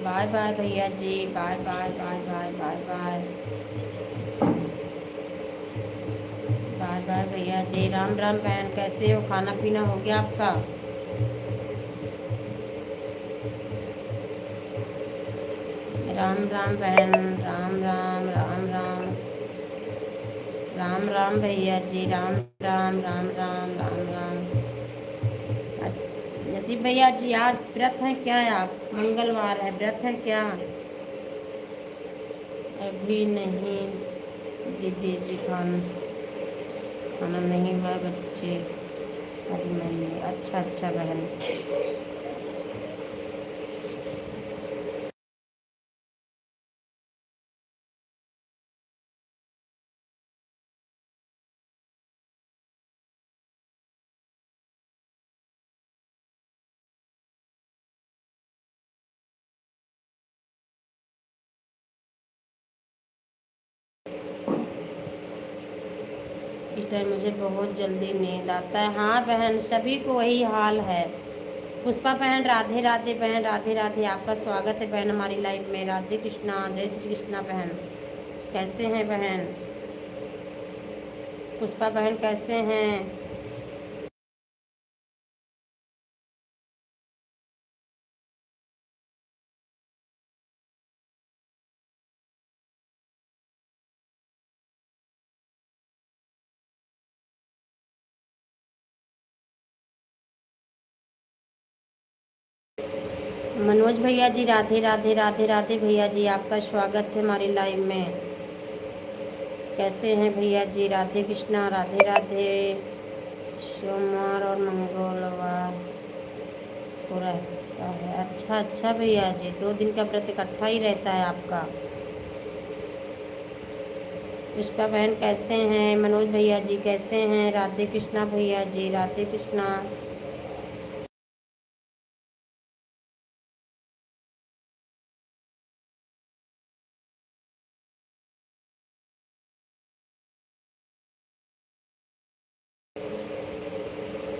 बाय बाय भैया जी, bye bye, bye bye, bye bye, bye bye भैया जी। राम राम बहन, कैसे हो? खाना पीना हो गया आपका? राम राम बहन, राम राम, राम राम, राम राम भैया जी, राम राम, राम राम, राम राम। नसीब भैया जी आज व्रत हैं क्या आप? मंगलवार है, व्रत है क्या? अभी नहीं दीदी जी, खाना खाना नहीं हुआ बच्चे, अभी नहीं। अच्छा अच्छा बहन। इस टाइम मुझे बहुत जल्दी नींद आता है। हाँ बहन, सभी को वही हाल है। पुष्पा बहन राधे राधे, बहन राधे राधे। आपका स्वागत है बहन हमारी लाइफ में। राधे कृष्णा, जय श्री कृष्णा बहन। कैसे हैं बहन? पुष्पा बहन कैसे हैं? मनोज भैया जी राधे राधे, राधे राधे भैया जी। आपका स्वागत है हमारी लाइव में। कैसे हैं भैया जी? राधे कृष्णा, राधे राधे। सोमवार और मंगलवार को रहता है? अच्छा अच्छा भैया जी, 2 दिन का व्रत इकट्ठा ही रहता है आपका। पुष्पा बहन कैसे हैं? मनोज भैया जी कैसे हैं? राधे कृष्णा भैया जी, राधे कृष्णा।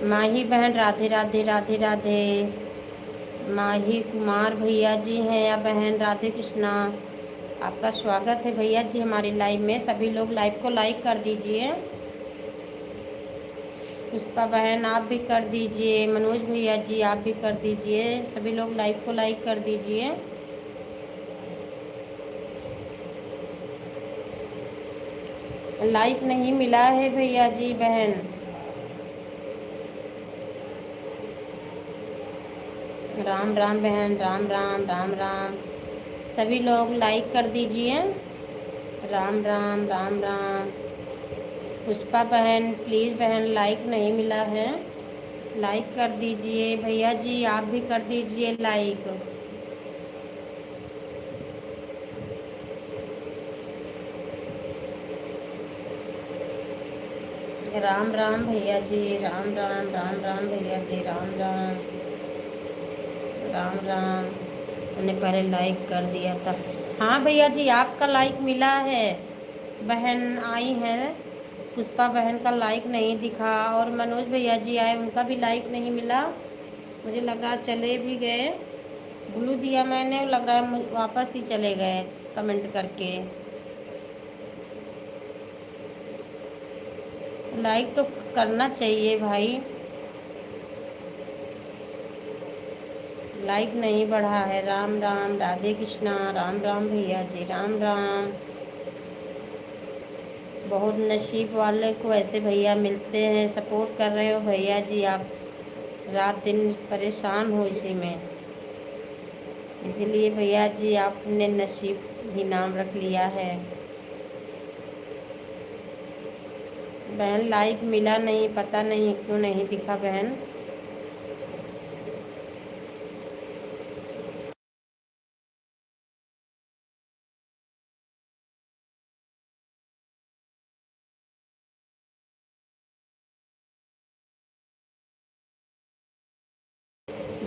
माही बहन राधे राधे, राधे राधे। माही कुमार भैया जी हैं या बहन? राधे कृष्णा। आपका स्वागत है भैया जी हमारी लाइव में। सभी लोग लाइव को लाइक कर दीजिए। पुष्पा बहन आप भी कर दीजिए। मनोज भैया जी आप भी कर दीजिए। सभी लोग लाइव को लाइक कर दीजिए। लाइक नहीं मिला है भैया जी बहन। राम राम बहन, राम राम, राम राम। सभी लोग लाइक कर दीजिए। राम राम, राम राम। पुष्पा बहन प्लीज़ बहन, लाइक नहीं मिला है, लाइक कर दीजिए। भैया जी आप भी कर दीजिए लाइक। राम राम भैया जी, राम राम, राम राम भैया जी, राम राम, राम राम। मैंने पहले लाइक कर दिया था। हाँ भैया जी, आपका लाइक मिला है। बहन आई है, पुष्पा बहन का लाइक नहीं दिखा, और मनोज भैया जी आए, उनका भी लाइक नहीं मिला। मुझे लगा चले भी गए, ब्लू दिया मैंने, लग रहा है वापस ही चले गए कमेंट करके। लाइक तो करना चाहिए भाई, लाइक नहीं बढ़ा है। राम राम, राधे कृष्णा, राम राम भैया जी, राम राम। बहुत नसीब वाले को ऐसे भैया मिलते हैं, सपोर्ट कर रहे हो भैया जी आप। रात दिन परेशान हो इसी में, इसीलिए भैया जी आपने नसीब ही नाम रख लिया है। बहन लाइक मिला नहीं, पता नहीं क्यों नहीं दिखा बहन।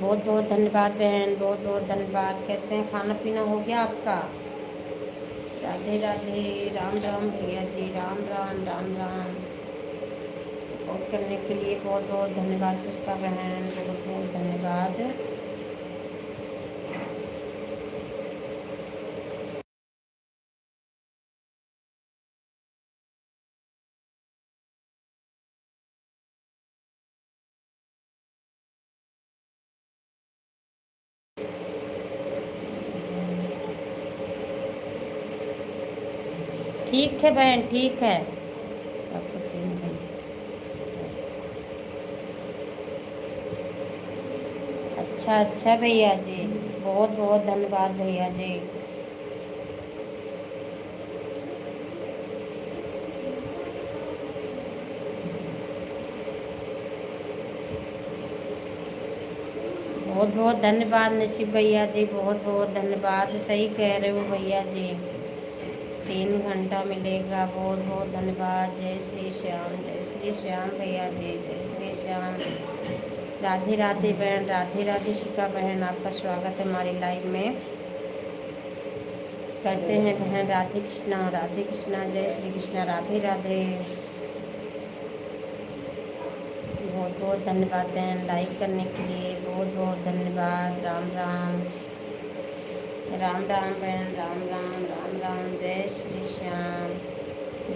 बहुत बहुत धन्यवाद बहन, बहुत बहुत धन्यवाद। कैसे हैं, खाना पीना हो गया आपका? राधे राधे, राम राम भैया जी, राम राम, राम राम। सपोर्ट करने के लिए बहुत बहुत धन्यवाद पुष्पा बहन, बहुत बहुत धन्यवाद। ठीक है बहन, ठीक है। आपको 3 घंटे। अच्छा अच्छा भैया जी, बहुत बहुत धन्यवाद भैया जी। बहुत बहुत धन्यवाद नसीब भैया जी, बहुत बहुत धन्यवाद। सही कह रहे हो भैया जी, 3 घंटा मिलेगा। बहुत बहुत धन्यवाद। जय श्री श्याम, जय श्री श्याम भैया जी, जय श्री श्याम। राधे राधे बहन, राधे राधे शिका बहन, आपका स्वागत है हमारी लाइव में। कैसे हैं बहन? राधे कृष्णा, राधे कृष्णा, जय श्री कृष्णा, राधे राधे। बहुत बहुत धन्यवाद बहन लाइक करने के लिए, बहुत बहुत धन्यवाद। राम राम, राम राम बहन, राम राम, राम राम। जय श्री श्याम,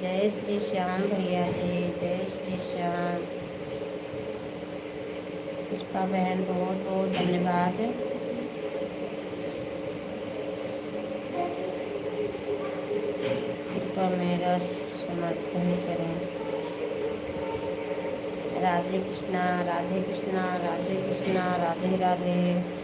जय श्री श्याम भैया जी, जय श्री श्याम। पुष्पा बहन बहुत बहुत धन्यवाद। कृपया मेरा समर्थन करें। राधे कृष्णा, राधे कृष्णा, राधे कृष्णा, राधे राधे।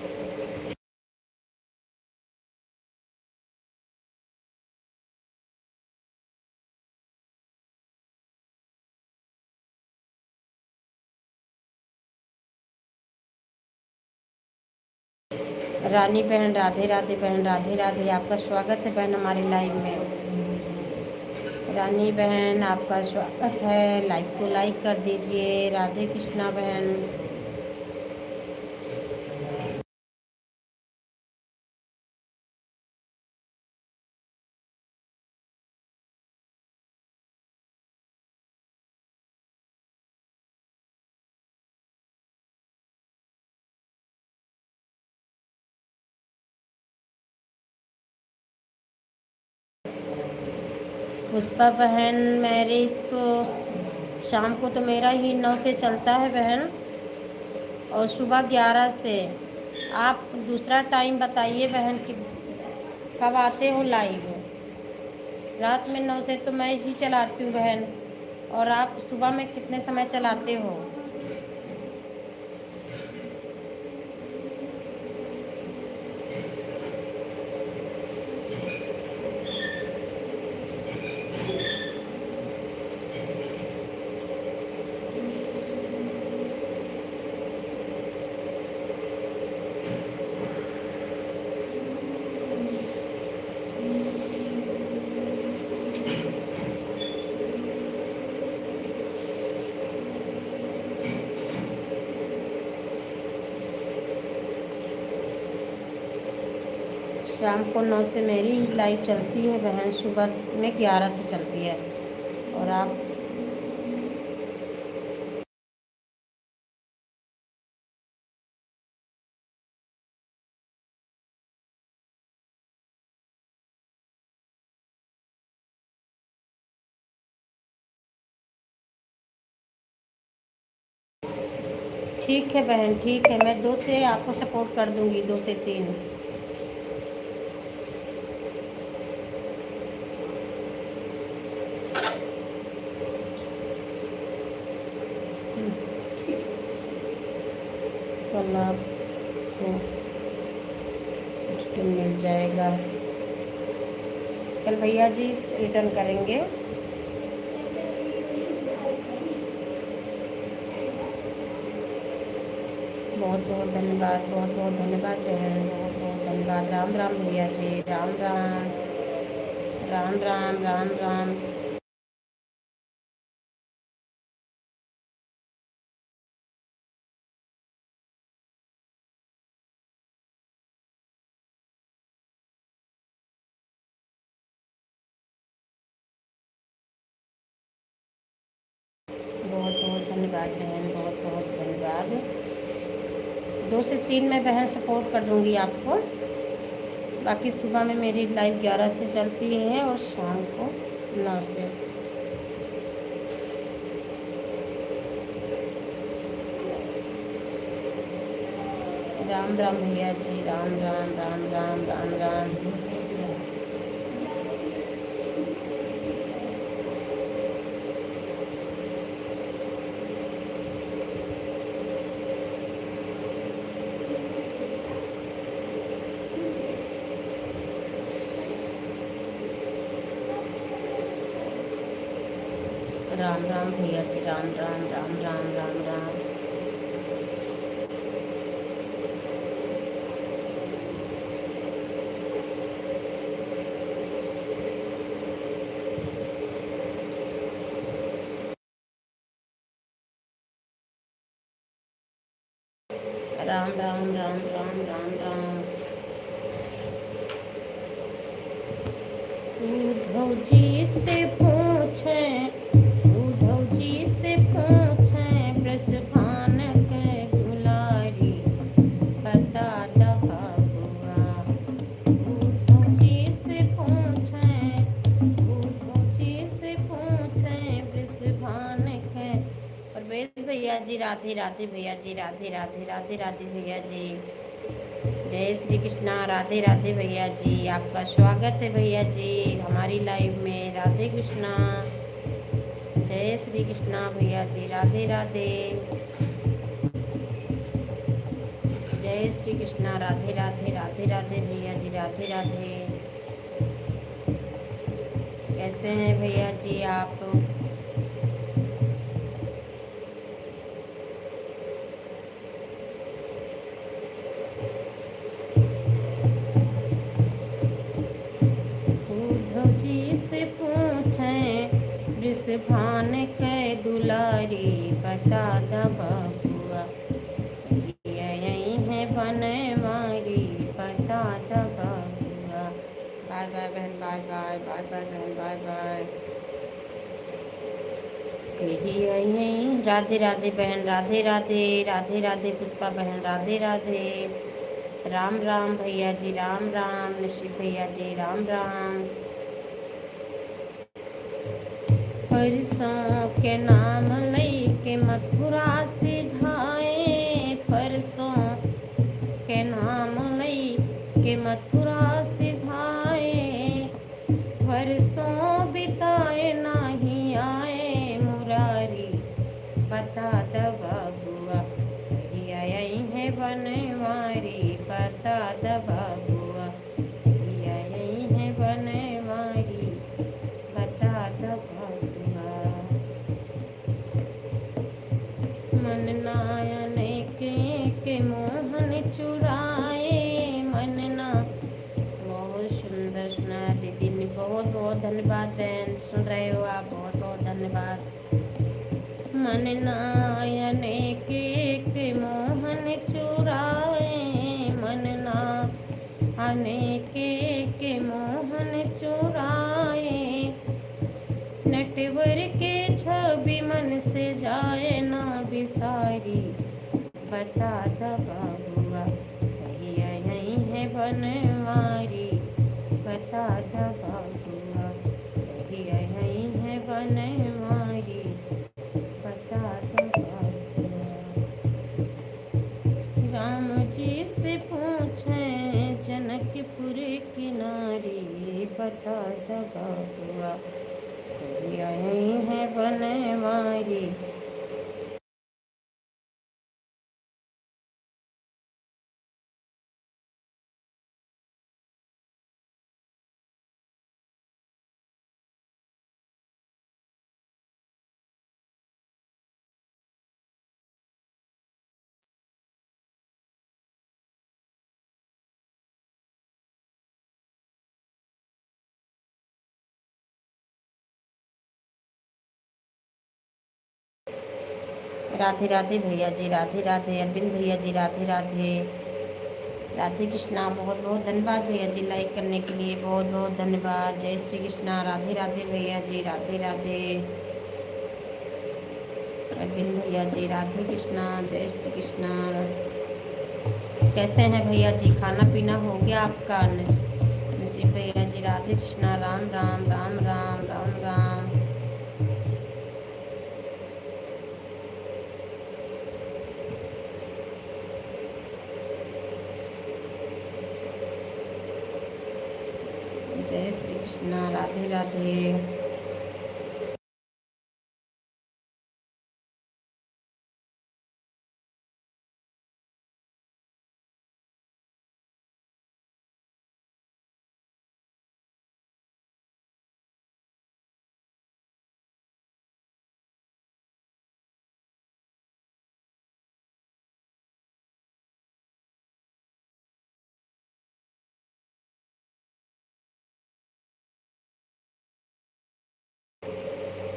रानी बहन, राधे राधे बहन, राधे राधे। आपका स्वागत है बहन हमारी लाइव में। रानी बहन आपका स्वागत है, लाइक को लाइक कर दीजिए। राधे कृष्णा बहन। पुष्पा बहन मेरी तो शाम को तो मेरा ही 9 से चलता है बहन, और सुबह 11 से। आप दूसरा टाइम बताइए बहन कि कब आते हो लाइव। रात में 9 से तो मैं ही चलाती हूँ बहन, और आप सुबह में कितने समय चलाते हो? शाम को 9 से मेरी लाइव चलती है बहन, सुबह में 11 से चलती है। और आप ठीक है बहन, ठीक है, मैं 2 से आपको सपोर्ट कर दूंगी, 2 से 3। कल आपको रिटर्न मिल जाएगा। कल भैया जी रिटर्न करेंगे। बहुत बहुत धन्यवाद, बहुत बहुत धन्यवाद बहन, बहुत बहुत धन्यवाद। राम राम भैया जी, राम राम, राम राम, राम राम। बहुत बहुत धन्यवाद बहन, बहुत बहुत धन्यवाद। 2 से 3 मैं बहन सपोर्ट कर दूंगी आपको। बाकी सुबह में मेरी लाइव 11 से चलती है और शाम को 9 से। राम राम भैया जी, राम राम, राम राम, राम राम। राम राम भैया जी, राम राम, राम राम, राम राम। राम राम, राम राम, राम राम। उद्धव जी से पूछे, उद्धव जी से पूछे, ब्रजभान के दुलारी बता दबा हुआ। उद्धव जी से पूछे, उद्धव जी से पूछे, ब्रजभान के। और वेद भैया जी राधे राधे, भैया जी राधे राधे, राधे राधे भैया जी, जय श्री कृष्णा, राधे राधे भैया जी, आपका स्वागत है भैया जी हमारी लाइव में। राधे कृष्णा, जय श्री कृष्णा भैया जी, राधे राधे, जय श्री कृष्णा, राधे राधे, राधे राधे भैया जी, राधे राधे। कैसे हैं भैया जी आप? उद्धव जी से पूछे, वृषभान के दुलारी बता दबा हुआ। यही है बनवारी बता दबा हुआ। बाय बाय बहन, बाय बाय, बाय बाय बहन, बाय बाय। यही राधे राधे बहन, राधे राधे, राधे राधे पुष्पा बहन, राधे राधे। राम राम भैया जी, राम राम, नशीब भैया जी, राम राम। परसों के नाम लई के मथुरा से धाए, परसों के नाम लई के मथुरा से धाए, परसों बिताए नहीं आए मुरारी बता दबा हुआ। यही है बनवारी बता दबा हुआ। यही है बनवारी बता दबा हुआ। मन नायन के मोहन चुराए, मन ना। बहुत सुंदर सुना दीदी ने, बहुत बहुत धन्यवाद बहन, सुन रहे हो आप, बहुत बहुत धन्यवाद। मन नायन के मोहन चुराए, मन ना जाने के मोहन चुराए, नटवर के छवि मन से जाए ना बिसारी। बता दबा हुआ भैया नहीं है बनवारी, बता दबा हुआ भैया नहीं है बनवारी, बता दबा हुआ। राम जी से पूछें जनकपुर की नारी, बता दबा हुआ भैया नहीं है बनवारी। राधे राधे भैया जी, राधे राधे अरविंद भैया जी, राधे राधे। राधे कृष्णा, बहुत बहुत धन्यवाद भैया जी लाइक करने के लिए, बहुत बहुत धन्यवाद। जय श्री कृष्णा, राधे राधे भैया जी, राधे राधे अरविंद भैया जी, राधे कृष्णा, जय श्री कृष्णा। कैसे हैं भैया जी, खाना पीना हो गया आपका? नसीब भैया जी, राधे कृष्णा, राम राम राम राम राम राम। जय श्री कृष्णा, राधे राधे।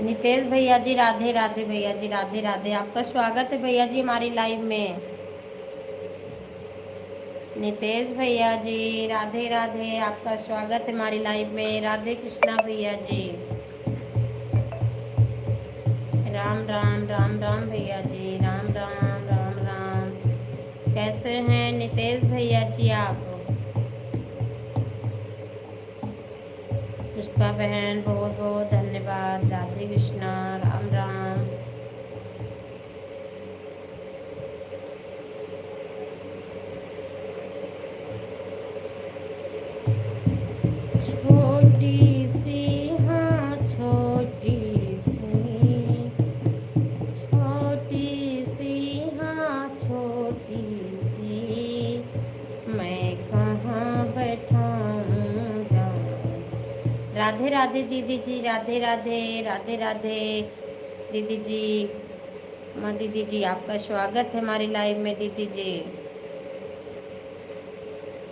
नितेश भैया जी, राधे राधे भैया जी, राधे राधे। आपका स्वागत है भैया जी हमारी लाइव में। नितेश भैया जी, राधे राधे, आपका स्वागत है हमारी लाइव में। राधे कृष्णा भैया जी, राम राम राम राम भैया जी, राम राम राम राम। कैसे हैं नितेश भैया जी आप? पुष्पा बहन, बहुत बहुत धन्यवाद। राधे कृष्णा, राम राम। छोटी सी, हाँ छोटी सी, छोटी सी, हाँ छोटी सी, मैं कहाँ बैठाऊँ जाऊँ। राधे राधे दीदी जी, राधे राधे, राधे राधे दीदी जी। माँ दीदी जी, आपका स्वागत है हमारी लाइव में दीदी जी।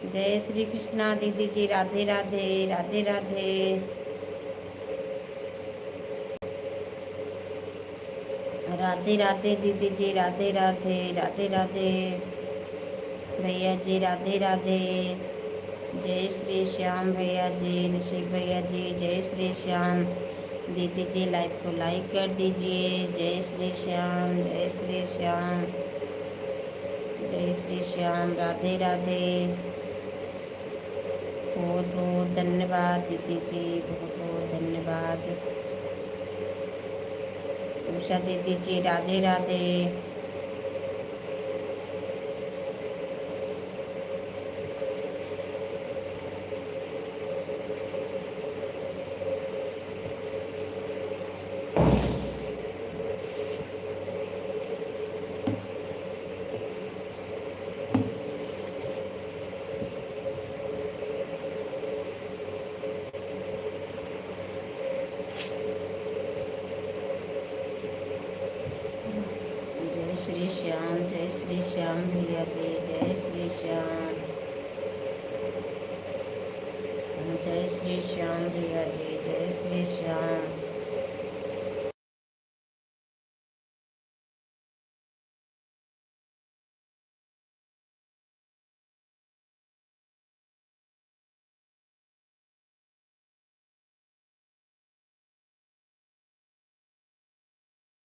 जय श्री कृष्णा दीदी जी, राधे राधे, राधे राधे। राधे राधे दीदी जी, राधे राधे, राधे राधे भैया जी, राधे राधे। जय श्री श्याम भैया जी, नसीब भैया जी, जय श्री श्याम दीदी जी। लाइव को लाइक कर दीजिए। जय श्री श्याम, जय श्री श्याम, जय श्री श्याम, राधे राधे। बहुत बहुत धन्यवाद दीदी जी, बहुत बहुत धन्यवाद। उषा दीदी जी, राधे राधे। जय श्री श्याम, जय श्री श्याम भैया जी, जय श्री श्याम, जय श्री श्याम भैया जी, जय श्री श्याम।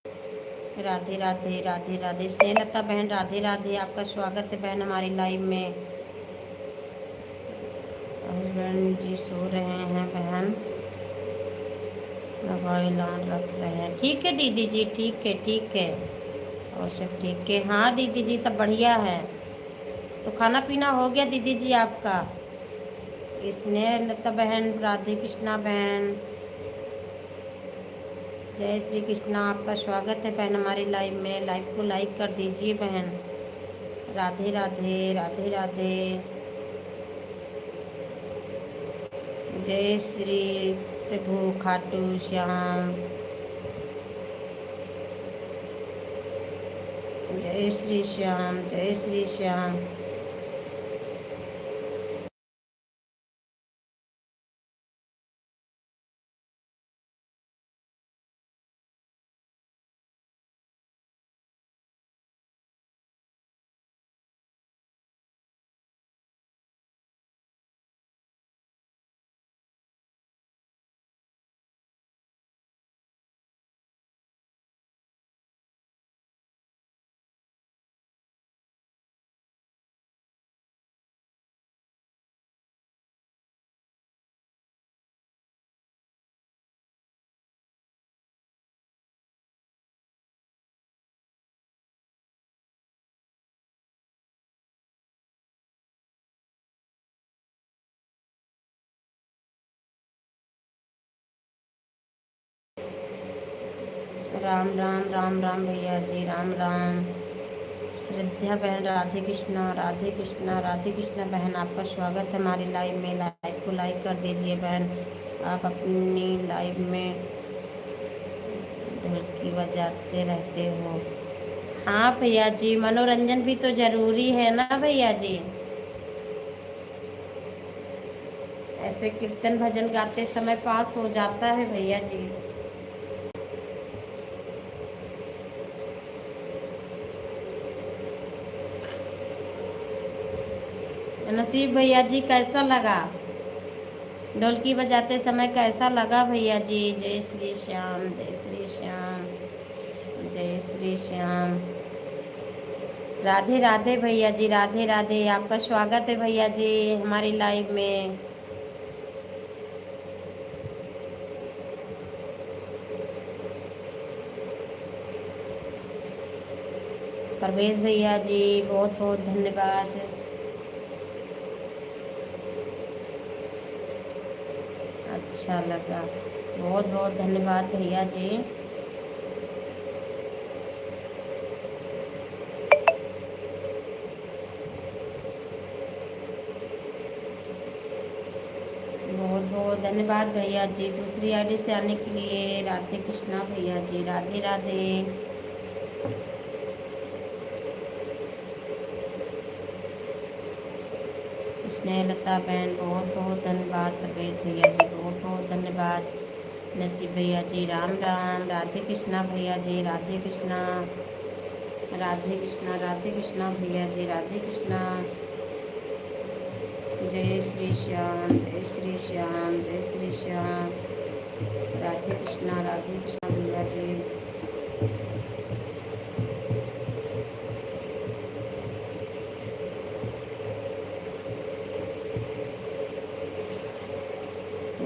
राधे राधे राधे राधे। स्नेहलता बहन राधे राधे, आपका स्वागत है बहन हमारी लाइव में। हस्बैंड जी सो रहे हैं बहन, मोबाइल ऑन रख रहे हैं। ठीक है दीदी जी, ठीक है ठीक है, और सब ठीक है। हाँ दीदी जी सब बढ़िया है। तो खाना पीना हो गया दीदी जी आपका? स्नेहलता बहन, राधे कृष्णा बहन, जय श्री कृष्णा, आपका स्वागत है बहन हमारी लाइव में। लाइव को लाइक कर दीजिए बहन। राधे राधे राधे राधे। जय श्री प्रभु खाटू श्याम, जय श्री श्याम, जय श्री श्याम। राम राम राम राम भैया जी, राम राम। श्रद्धा बहन राधे कृष्णा, राधे कृष्णा, राधे कृष्णा बहन, आपका स्वागत है हमारी लाइव में। लाइव को लाइक कर दीजिए बहन। आप अपनी लाइव में ढोलकी बजाते रहते हो। हाँ भैया जी, मनोरंजन भी तो जरूरी है ना भैया जी। ऐसे कीर्तन भजन गाते समय पास हो जाता है भैया जी। नसीब भैया जी कैसा लगा ढोलकी बजाते समय, कैसा लगा भैया जी? जय श्री श्याम, जय श्री श्याम, जय श्री श्याम। राधे राधे भैया जी, राधे राधे, आपका स्वागत है भैया जी हमारी लाइव में। परवेश भैया जी बहुत बहुत धन्यवाद। अच्छा लगा, बहुत बहुत धन्यवाद भैया जी। बहुत बहुत धन्यवाद भैया जी दूसरी आईडी से आने के लिए। राधे कृष्णा भैया जी, राधे राधे। स्नेहलता बहन बहुत बहुत धन्यवाद। परवेश भैया जी बहुत बहुत धन्यवाद। नसीब भैया जी राम राम। राधे कृष्णा भैया जी, राधे कृष्णा, राधे कृष्णा, राधे कृष्णा भैया जी, राधे कृष्णा। जय श्री श्याम, जय श्री श्याम, जय श्री श्याम। राधे कृष्णा, राधे कृष्णा भैया जी।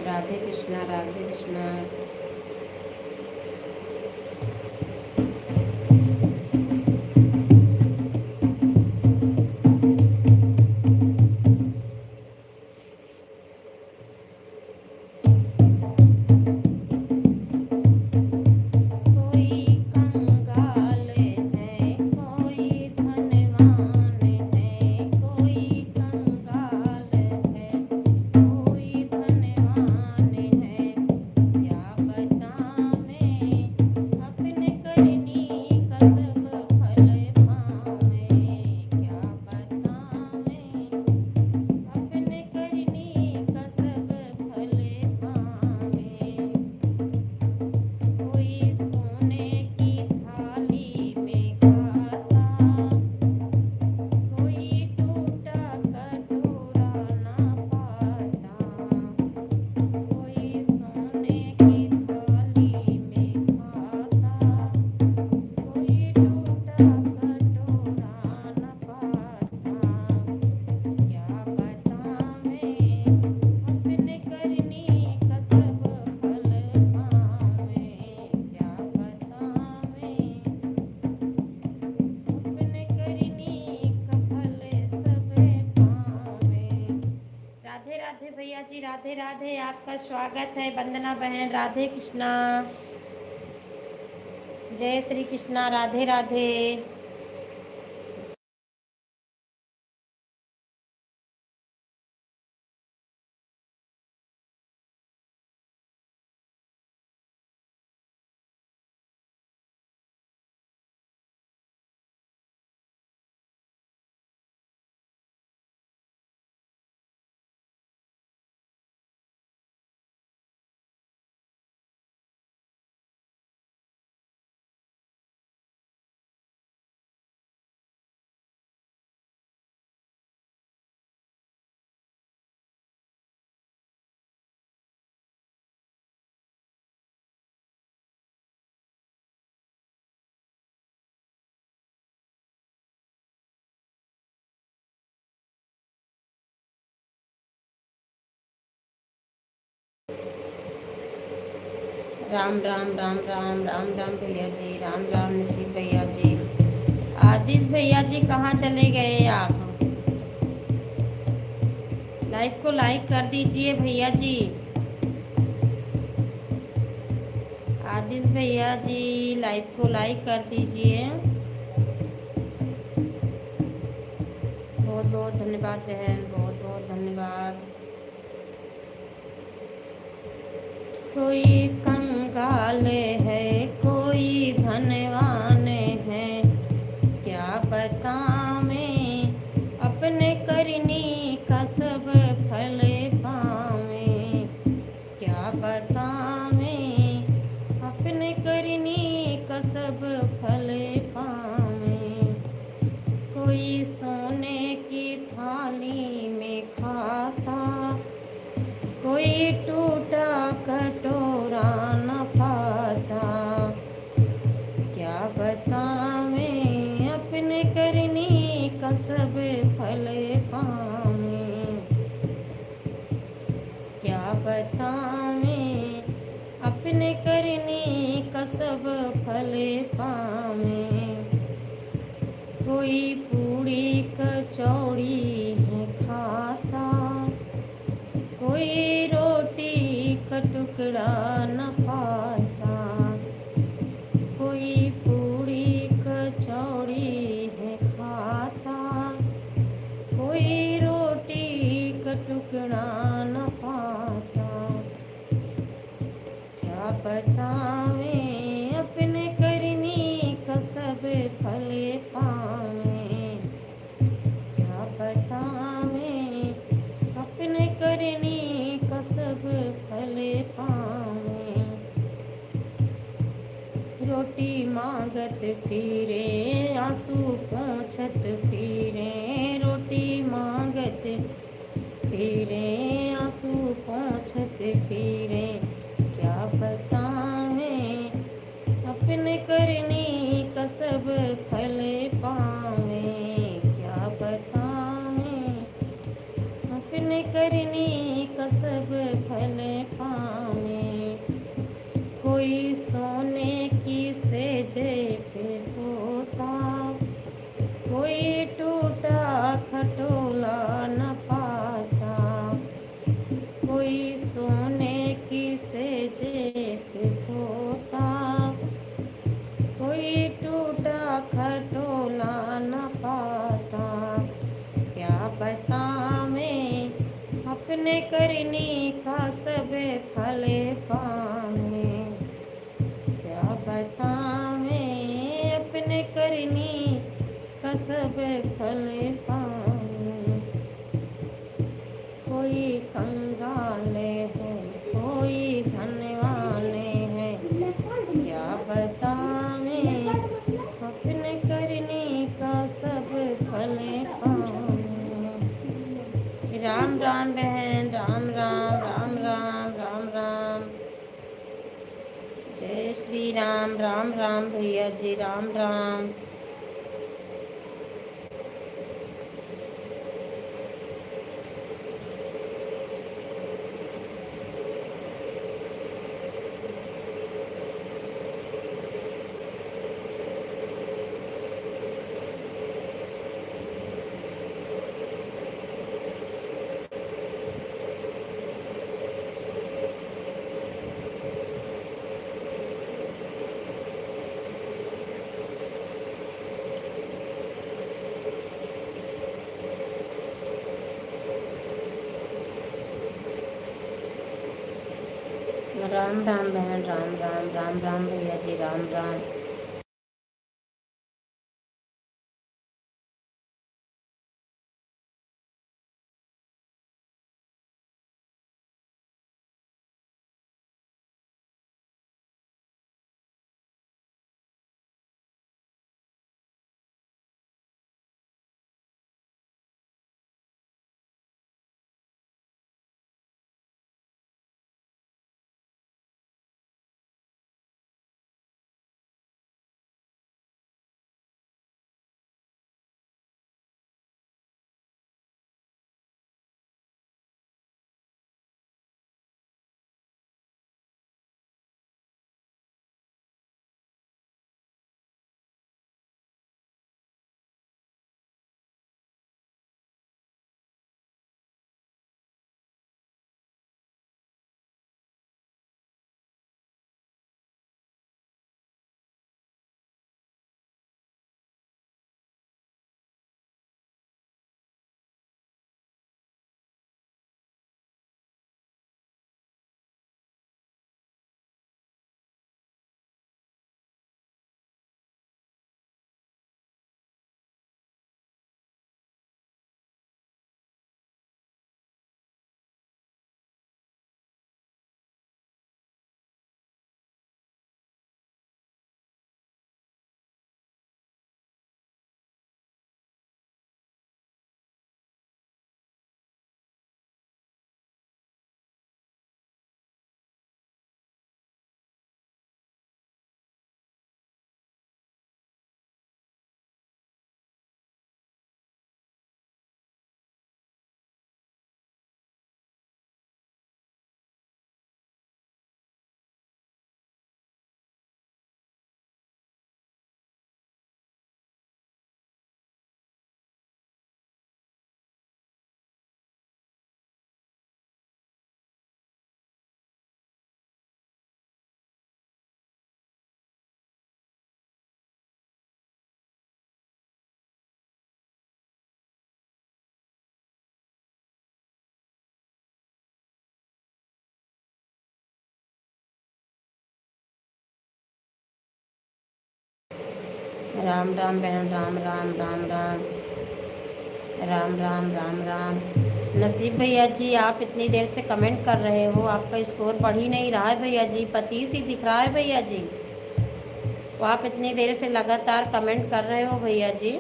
राधे कृष्णा, राधे कृष्णा। राधे भैया जी, राधे राधे। आपका स्वागत है वंदना बहन। राधे कृष्णा, जय श्री कृष्णा, राधे राधे। राम राम राम राम राम राम भैया जी, राम राम नसीब भैया जी। आदिश भैया जी कहाँ चले गए आप? लाइव को लाइक कर दीजिए भैया जी। आदिश भैया जी लाइव को लाइक कर दीजिए। बहुत बहुत धन्यवाद बहन, बहुत बहुत धन्यवाद। कोई कंगाल है, कोई धनवान है, क्या बतावें अपने करनी का सब फल पावें। क्या बतावें अपने करनी का सब फल पावें। कोई सोने की थाली में खाता, कोई टूटा कटोरा न पाता। क्या बतावें अपने करनी का सब फल पावें। क्या बतावें अपने करनी का सब फल पावें। कोई पूड़ी कचौड़ी है खाता, कोई रोटी का टुकड़ा न पाता। कोई पूड़ी कचौड़ी है खाता, कोई रोटी का टुकड़ा न पाता। क्या बतावें अपने करनी का सब फल पावें। क्या बतावें अपने करनी का सब फल पावें। रोटी मांगत फिरे, आंसू पोंछत फिरे। रोटी मांगत फिरे, आंसू पोंछत फिरे। क्या बतावें अपने करनी का सब फल पावें। क्या बतावें अपने करनी का सब फल पावें। कोई सोने की सेज पे सोता, कोई टूटा खटोला न पाता। कोई सोने की सेज पे सोता, कोई टूटा खटोला न पाता। क्या बतावें अपने करनी का सब फल पावें। क्या बतावें अपने करनी का सब फल पावें। कोई कंगाल है, कोई धनवान है, क्या बतावें अपने करनी का सब फल पावें। राम राम बहन, राम राम राम राम राम राम। जय श्री राम, राम राम भैया जी, राम राम। राम राम बहन, राम राम, राम राम भैया जी, राम राम। राम राम बहन, राम राम, राम राम, राम राम, राम राम। नसीब भैया जी, आप इतनी देर से कमेंट कर रहे हो, आपका स्कोर बढ़ ही नहीं रहा है भैया जी, 25 ही दिख रहा है भैया जी। तो आप इतनी देर से लगातार कमेंट कर रहे हो भैया जी,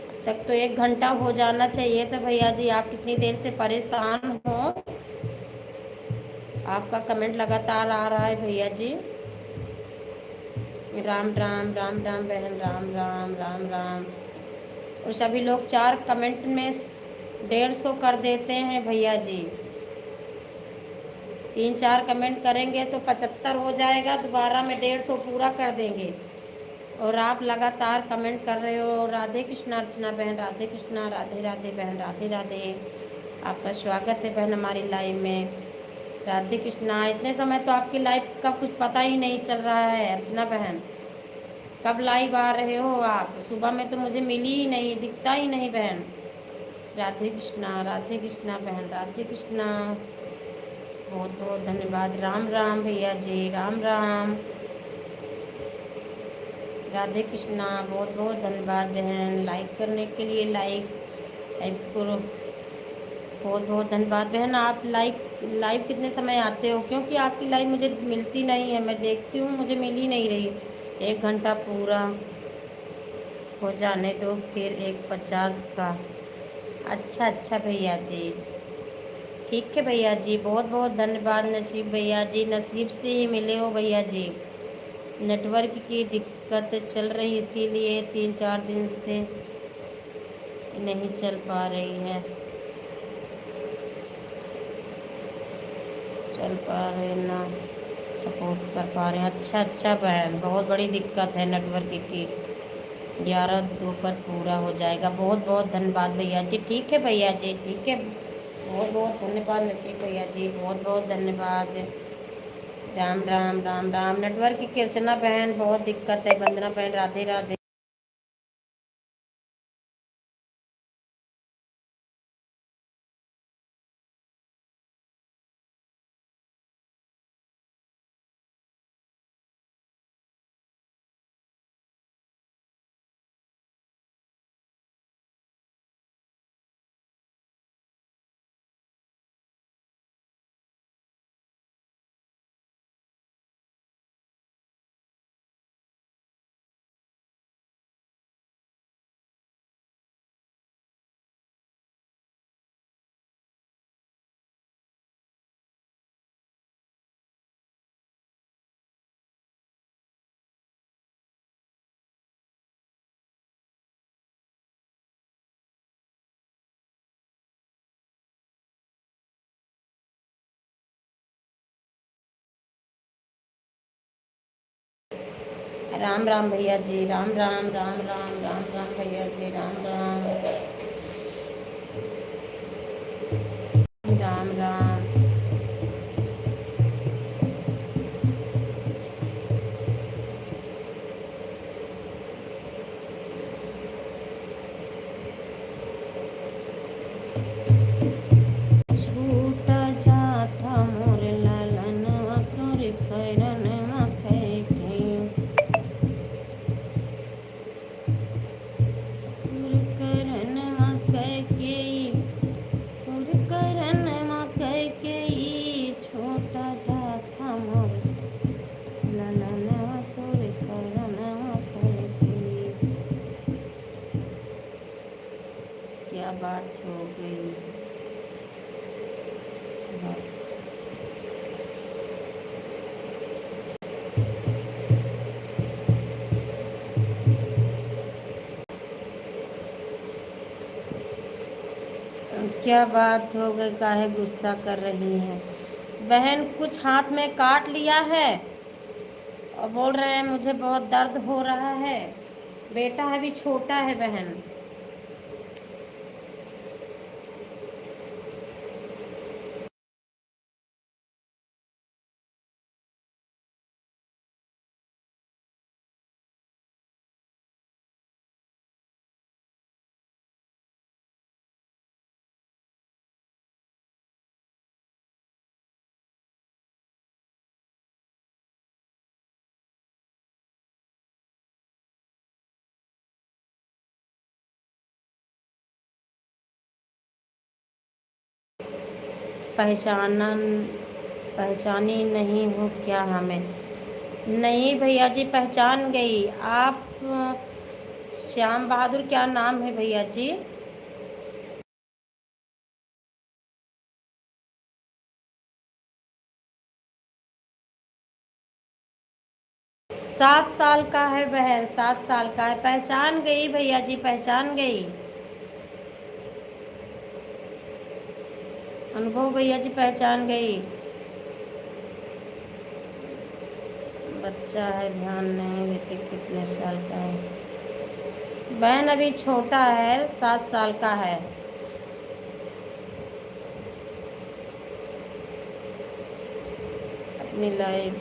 अब तक तो 1 घंटा हो जाना चाहिए था भैया जी। आप कितनी देर से परेशान हो, आपका कमेंट लगातार आ रहा है भैया जी। राम राम, राम राम बहन, राम राम, राम राम। और सभी लोग 4 कमेंट में 150 कर देते हैं भैया जी। 3-4 कमेंट करेंगे तो 75 हो जाएगा, दोबारा में 150 पूरा कर देंगे। और आप लगातार कमेंट कर रहे हो। राधे कृष्णा अर्चना बहन, राधे कृष्णा, राधे राधे बहन, राधे राधे। आपका स्वागत है बहन हमारी लाइव में। राधे कृष्णा। इतने समय तो आपकी लाइव का कुछ पता ही नहीं चल रहा है अर्चना बहन, कब लाइव आ रहे हो आप? सुबह में तो मुझे मिली ही नहीं, दिखता ही नहीं बहन। राधे कृष्णा, राधे कृष्णा बहन, राधे कृष्णा। बहुत बहुत धन्यवाद। राम राम भैया जी, राम राम। राधे कृष्णा, बहुत बहुत धन्यवाद बहन लाइक करने के लिए। लाइक करो। बहुत बहुत धन्यवाद बहन। आप लाइव कितने समय आते हो? क्योंकि आपकी लाइव मुझे मिलती नहीं है, मैं देखती हूँ मुझे मिल ही नहीं रही। 1 घंटा पूरा हो जाने दो, फिर 1:50 का। अच्छा अच्छा भैया जी, ठीक है भैया जी, बहुत बहुत धन्यवाद नसीब भैया जी। नसीब से ही मिले हो भैया जी। नेटवर्क की दिक्कत चल रही, इसीलिए 3-4 दिन से नहीं चल पा रही है, चल पा रहे ना सपोर्ट कर पा रहे हैं। अच्छा अच्छा बहन, बहुत बड़ी दिक्कत है नेटवर्क की। 11:02 पर पूरा हो जाएगा। बहुत बहुत धन्यवाद भैया जी। ठीक है भैया जी, ठीक है। बहुत बहुत धन्यवाद नसीब भैया जी, बहुत बहुत धन्यवाद। राम राम, राम राम। नेटवर्क की अर्चना बहन बहुत दिक्कत है। वंदना बहन, राधे राधे। राम राम भैया जी, राम राम राम राम राम राम भैया जी, राम राम राम राम। छूटा जाता मोर लालनवा तोर करनवा कैके, तोर करनवा कैके, तोर करनवा कैके, छोटा जाता मोर लालनवा तोर करनवा कैके। क्या बात हो गई। क्या बात हो गई, काहे गुस्सा कर रही हैं बहन? कुछ हाथ में काट लिया है और बोल रहे हैं मुझे बहुत दर्द हो रहा है। बेटा है भी छोटा है बहन। पहचाना, पहचानी नहीं हो क्या हमें? नहीं भैया जी, पहचान गई। आप श्याम बहादुर, क्या नाम है भैया जी? 7 साल का है बहन, 7 साल का है। पहचान गई भैया जी, पहचान गई। अनुभव भैया जी, पहचान गई। बच्चा है, ध्यान नहीं देते। कितने साल का है बहन? अभी छोटा है, 7 साल का है। अपनी लाइफ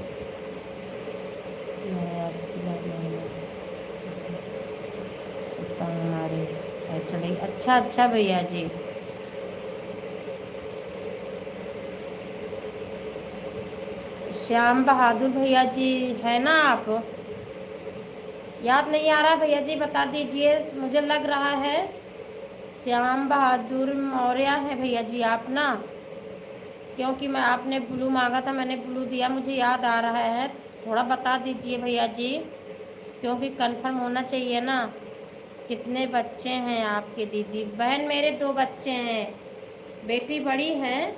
हमारे चलिए। अच्छा अच्छा भैया जी। श्याम बहादुर भैया जी है ना आप? याद नहीं आ रहा भैया जी, बता दीजिए। मुझे लग रहा है श्याम बहादुर मौर्य है भैया जी आप ना, क्योंकि मैं, आपने ब्लू मांगा था, मैंने ब्लू दिया, मुझे याद आ रहा है। थोड़ा बता दीजिए भैया जी, क्योंकि कंफर्म होना चाहिए ना। कितने बच्चे हैं आपके दीदी? बहन मेरे 2 बच्चे हैं। बेटी बड़ी है,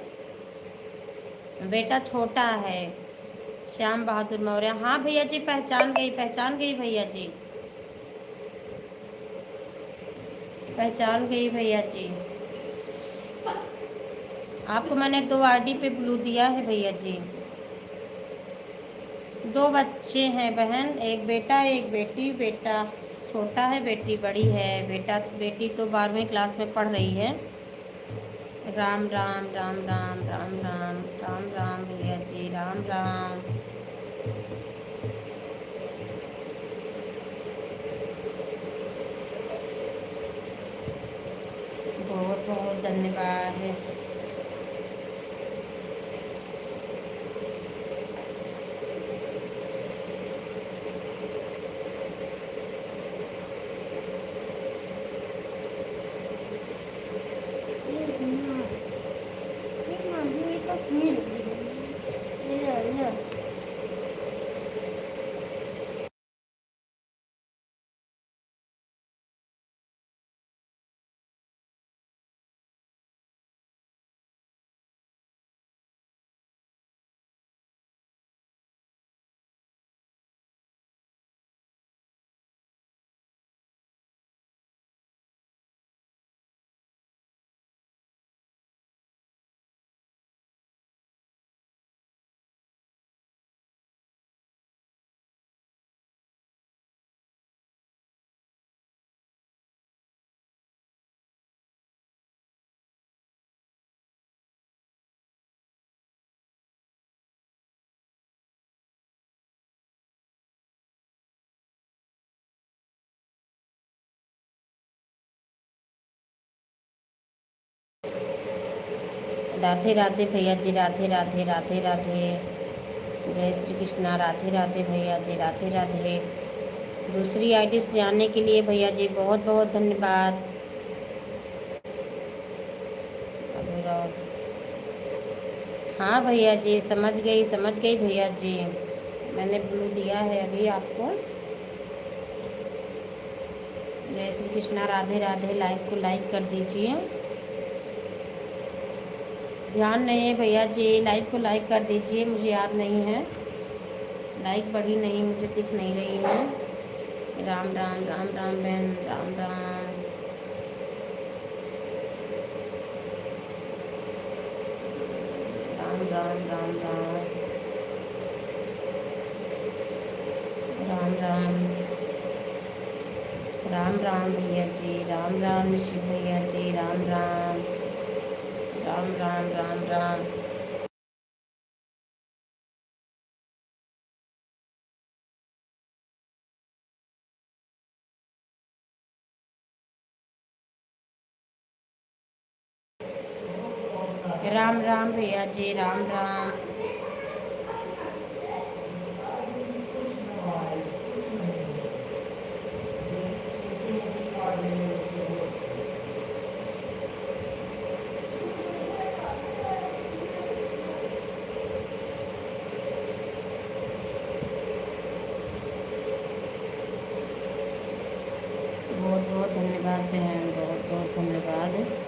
बेटा छोटा है। श्याम बहादुर मौर्य, हाँ भैया जी, पहचान गई, पहचान गई भैया जी, पहचान गई भैया जी। आपको मैंने 2 आईडी पे ब्लू दिया है भैया जी। 2 बच्चे हैं बहन, एक बेटा एक बेटी। बेटा छोटा है, बेटी बड़ी है। बेटी तो 12वीं क्लास में पढ़ रही है। राम राम राम राम राम राम राम राम भैया जी, राम राम। बहुत बहुत धन्यवाद। राधे राधे भैया जी, राधे राधे राधे राधे। जय श्री कृष्णा, राधे राधे भैया जी, राधे राधे। दूसरी आईडी से आने के लिए भैया जी बहुत बहुत धन्यवाद। अभी हाँ भैया जी, समझ गई भैया जी। मैंने ब्लू दिया है अभी आपको। जय श्री कृष्णा, राधे राधे। लाइव को लाइक कर दीजिए। ध्यान नहीं है भैया जी, लाइव को लाइक कर दीजिए, मुझे याद नहीं है। लाइक बढ़ी नहीं, मुझे दिख नहीं रही है। राम राम राम राम बहन, राम राम। राम राम राम राम राम राम राम राम भैया जी, राम राम शिव भैया जी, राम राम राम राम राम राम। राम राम भैया जी, राम राम। बहुत बहुत धन्यवाद बहन, बहुत बहुत धन्यवाद।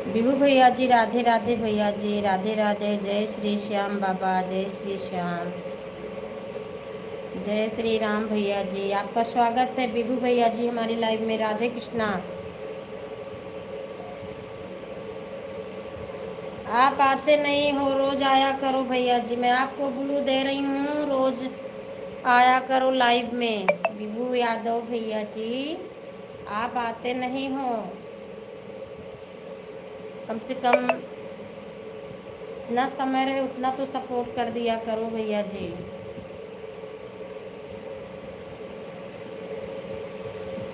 विभू भैया जी राधे राधे, भैया जी राधे राधे। जय श्री श्याम बाबा, जय श्री श्याम, जय श्री राम। भैया जी आपका स्वागत है विभू भैया जी हमारी लाइव में। राधे कृष्णा। आप आते नहीं हो, रोज आया करो भैया जी, मैं आपको ब्लू दे रही हूँ, रोज आया करो लाइव में। विभू यादव भैया जी आप आते नहीं हो, कम से कम जितना समय रहे उतना तो सपोर्ट कर दिया करो भैया जी।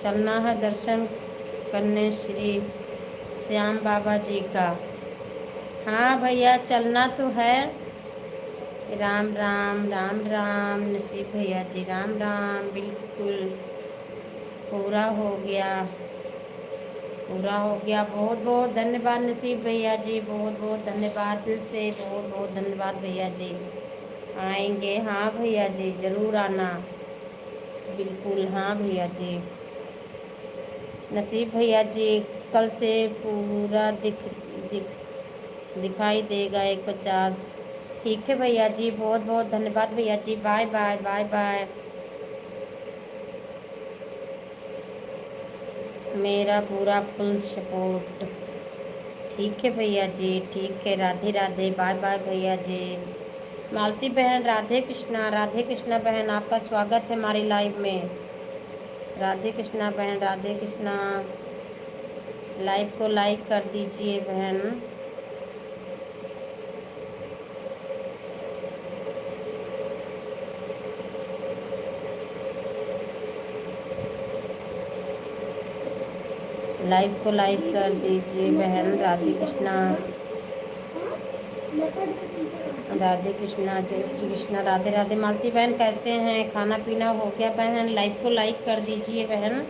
चलना है दर्शन करने श्री श्याम बाबा जी का। हाँ भैया चलना तो है। राम राम राम राम नसीब भैया जी, राम राम। बिल्कुल पूरा हो गया, पूरा हो गया। बहुत बहुत धन्यवाद नसीब भैया जी, बहुत बहुत धन्यवाद, दिल से बहुत बहुत धन्यवाद भैया जी। आएंगे हाँ भैया जी, ज़रूर आना। बिल्कुल हाँ भैया जी। नसीब भैया जी कल से पूरा दिख दिखाई देगा 150। ठीक है भैया जी, बहुत बहुत धन्यवाद भैया जी। Bye bye bye bye. मेरा पूरा फुल सपोर्ट। ठीक है भैया जी, ठीक है। राधे राधे, बाय बाय भैया जी। मालती बहन राधे कृष्णा, राधे कृष्णा बहन आपका स्वागत है हमारी लाइव में। राधे कृष्णा बहन, राधे कृष्णा। लाइव को लाइक कर दीजिए बहन। लाइव को लाइक कर दीजिए बहन। राधे कृष्णा, राधे कृष्णा, जय श्री कृष्णा। राधे राधे। मालती बहन कैसे हैं, खाना पीना हो गया बहन? लाइव को लाइक कर दीजिए बहन।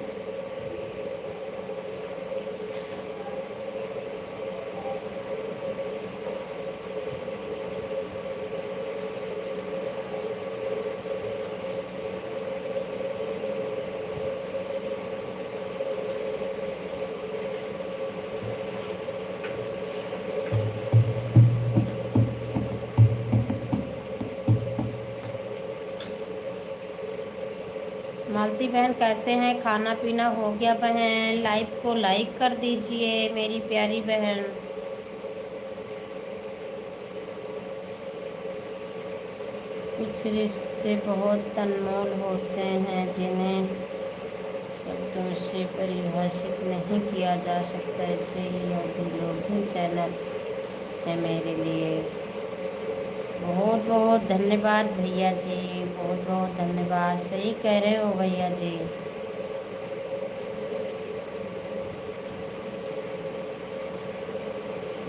मालती बहन कैसे हैं, खाना पीना हो गया बहन? लाइव को लाइक कर दीजिए मेरी प्यारी बहन। कुछ रिश्ते बहुत अनमोल होते हैं जिन्हें शब्दों से परिभाषित नहीं किया जा सकता। ऐसे ही यह दिलों चैनल है मेरे लिए। बहुत बहुत धन्यवाद भैया जी, बहुत बहुत धन्यवाद। सही कह रहे हो भैया जी।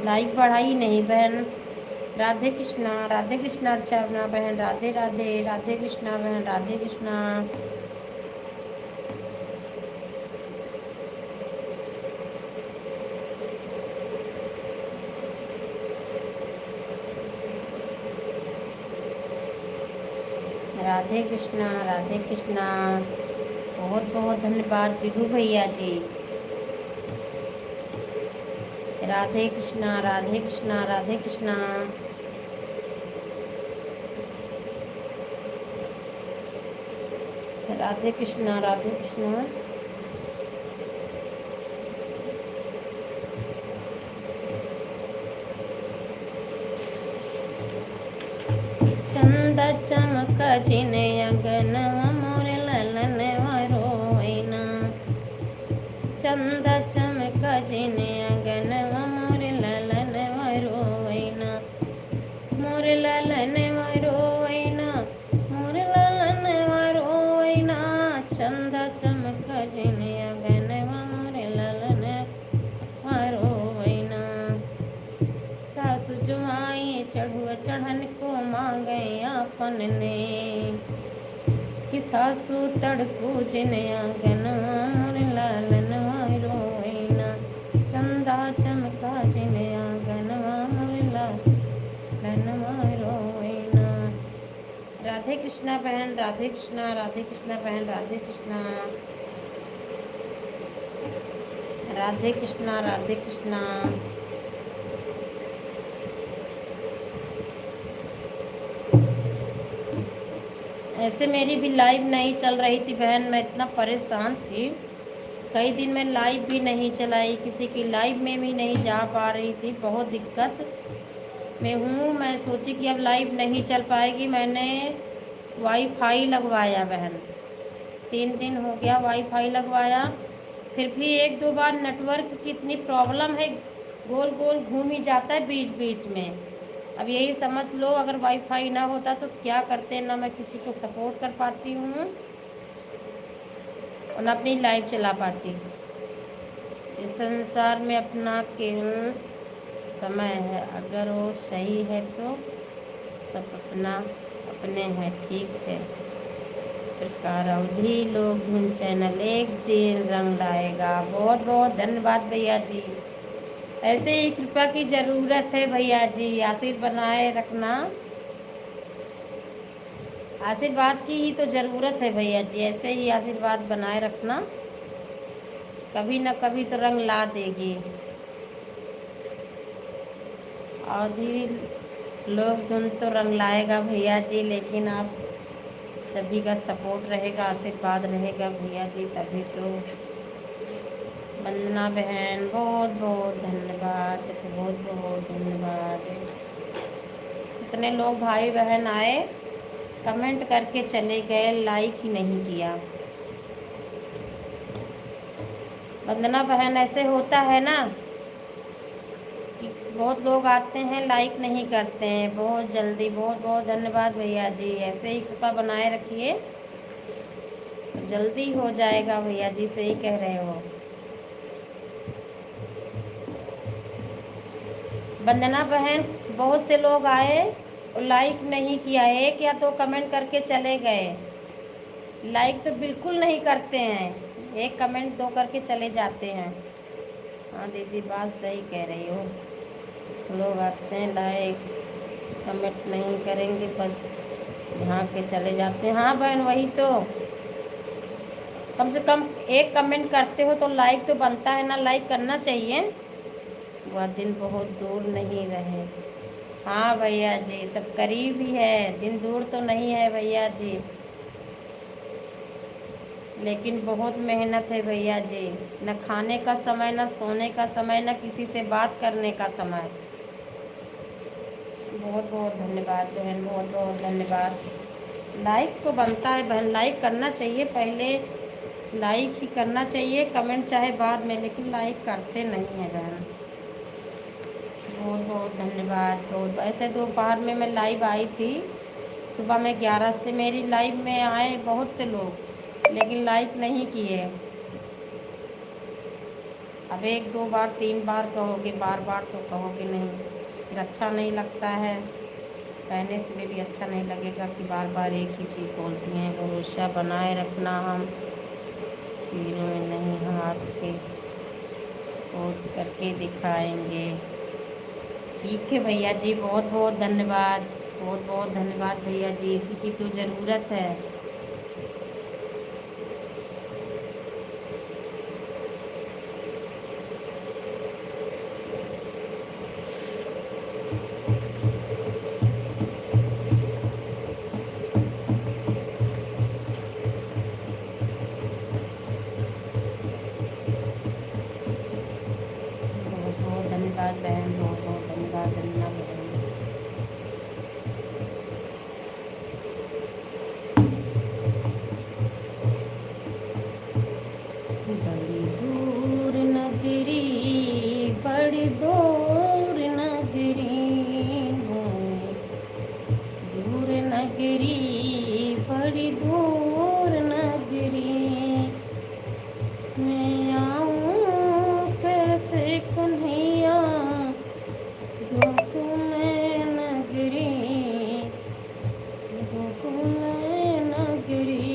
लाइक बढ़ाई नहीं बहन। राधे कृष्णा, राधे कृष्णा अर्चना बहन, राधे राधे। राधे कृष्णा बहन, राधे कृष्णा। राधे कृष्णा, राधे कृष्णा। बहुत बहुत धन्यवाद विभू भैया जी। राधे कृष्णा, राधे कृष्णा, राधे कृष्णा। राधे कृष्णा, राधे कृष्णा। चंद चमक जिने अगन मोर ललन वरोइना। चंद चमक जिने अगन मोर ललन वरोइना। मोर ललन वरोइना, मोर ललन वरोइना। चंद चमक जिने अगन मोर ललन वरोइना। सासु जुआई चढ़ुआ चढ़न को मांगे आपन ने। कि सासु तड़कू जिन आंगन मोर लालन रोइना। चंदा चमका जिन आंगन मोर लालन रोइना। राधे कृष्णा बहन, राधे कृष्णा, राधे कृष्णा बहन, राधे कृष्णा। राधे कृष्णा, राधे कृष्णा। ऐसे मेरी भी लाइव नहीं चल रही थी बहन, मैं इतना परेशान थी, कई दिन मैं लाइव भी नहीं चलाई, किसी की लाइव में भी नहीं जा पा रही थी, बहुत दिक्कत में हूँ। मैं सोची कि अब लाइव नहीं चल पाएगी, मैंने वाईफाई लगवाया बहन, 3 दिन हो गया वाईफाई लगवाया, फिर भी 1-2 बार नेटवर्क की इतनी प्रॉब्लम है, गोल गोल घूम ही जाता है बीच बीच में। अब यही समझ लो, अगर वाईफाई ना होता तो क्या करते, ना मैं किसी को सपोर्ट कर पाती हूँ और ना अपनी लाइफ चला पाती। इस संसार में अपना केवल समय है, अगर वो सही है तो सब अपना अपने हैं, ठीक है। प्रकार अवधि लोग धुन चैनल एक दिन रंग लाएगा। बहुत बहुत धन्यवाद भैया जी, ऐसे ही कृपा की ज़रूरत है भैया जी, आशीर्वाद बनाए रखना, आशीर्वाद की ही तो ज़रूरत है भैया जी, ऐसे ही आशीर्वाद बनाए रखना, कभी न कभी तो रंग ला देगी। और भी लोग धुन तो रंग लाएगा भैया जी, लेकिन आप सभी का सपोर्ट रहेगा, आशीर्वाद रहेगा भैया जी, तभी तो। वंदना बहन बहुत बहुत धन्यवाद, बहुत बहुत धन्यवाद। इतने लोग भाई बहन आए, कमेंट करके चले गए, लाइक ही नहीं किया। वंदना बहन ऐसे होता है ना कि बहुत लोग आते हैं लाइक नहीं करते हैं बहुत जल्दी। बहुत बहुत धन्यवाद भैया जी, ऐसे ही कृपा बनाए रखिए, सब जल्दी हो जाएगा भैया जी, सही कह रहे हो। वंदना बहन बहुत से लोग आए और लाइक नहीं किया, एक या दो कमेंट करके चले गए, लाइक तो बिल्कुल नहीं करते हैं, एक कमेंट दो करके चले जाते हैं। हाँ दीदी बात सही कह रही हो, लोग आते हैं लाइक कमेंट नहीं करेंगे, बस झाँक के चले जाते हैं। हाँ बहन वही तो, कम से कम एक कमेंट करते हो तो लाइक तो बनता है ना, लाइक करना चाहिए। वह दिन बहुत दूर नहीं रहे। हाँ भैया जी सब करीब ही है, दिन दूर तो नहीं है भैया जी, लेकिन बहुत मेहनत है भैया जी, न खाने का समय, न सोने का समय, न किसी से बात करने का समय। बहुत बहुत धन्यवाद बहन, बहुत बहुत धन्यवाद। लाइक तो बनता है बहन, लाइक करना चाहिए, पहले लाइक ही करना चाहिए, कमेंट चाहे बाद में, लेकिन लाइक करते नहीं है बहन। बहुत बहुत धन्यवाद। बहुत ऐसे दोपहर में मैं लाइव आई थी, सुबह में 11 से मेरी लाइव में आए बहुत से लोग, लेकिन लाइक नहीं किए। अब 1-2 बार 3 बार कहोगे, बार बार तो कहोगे नहीं, फिर अच्छा नहीं लगता है, कहने से भी अच्छा नहीं लगेगा कि बार बार एक ही चीज़ बोलती हैं। भरोसा बनाए रखना, हम तीर में नहीं हाथ के सपोर्ट करके दिखाएंगे। ठीक है भैया जी, बहुत बहुत धन्यवाद, बहुत बहुत धन्यवाद भैया जी, इसी की तो ज़रूरत है। बहुत बहुत धन्यवाद बहन, बहुत बहुत धन्यवाद वंदना बहन। बड़ी दूर नगरी, बड़ी दूर नगरी है, दूर नगरी, बड़ी दूर नगरी, मैं आऊँ कैसे कन्हैया गोकुल नगरी, गोकुल नगरी,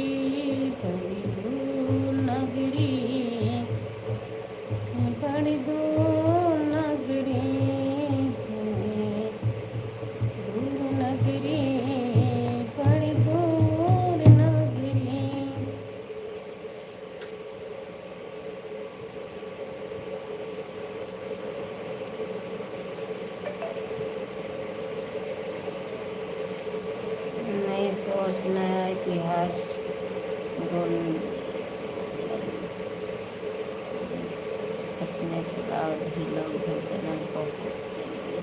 बड़ी दूर नगरी, बड़ी दूर नगरी है, दूर नगरी, बड़ी दूर नगरी। इतिहास गोल बचने चला भी लोग जन्म को चलिए।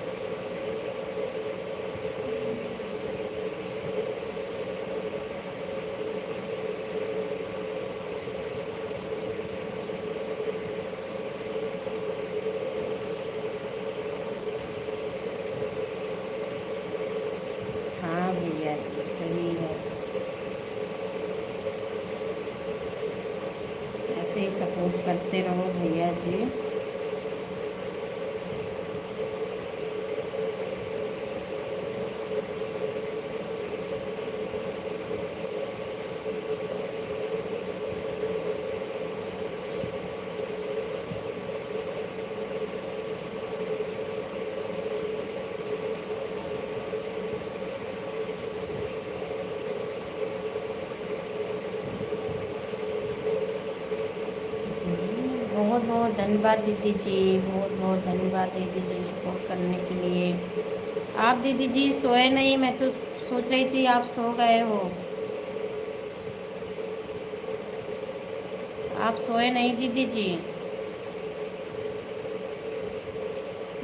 हाँ भैया जी सही है, ऐसे ही सपोर्ट करते रहो भैया जी। बहुत बहुत धन्यवाद दीदी जी, बहुत बहुत धन्यवाद दीदी जी सपोर्ट करने के लिए। आप दीदी जी सोए नहीं, मैं तो सोच रही थी आप सो गए हो। आप सोए नहीं दीदी जी।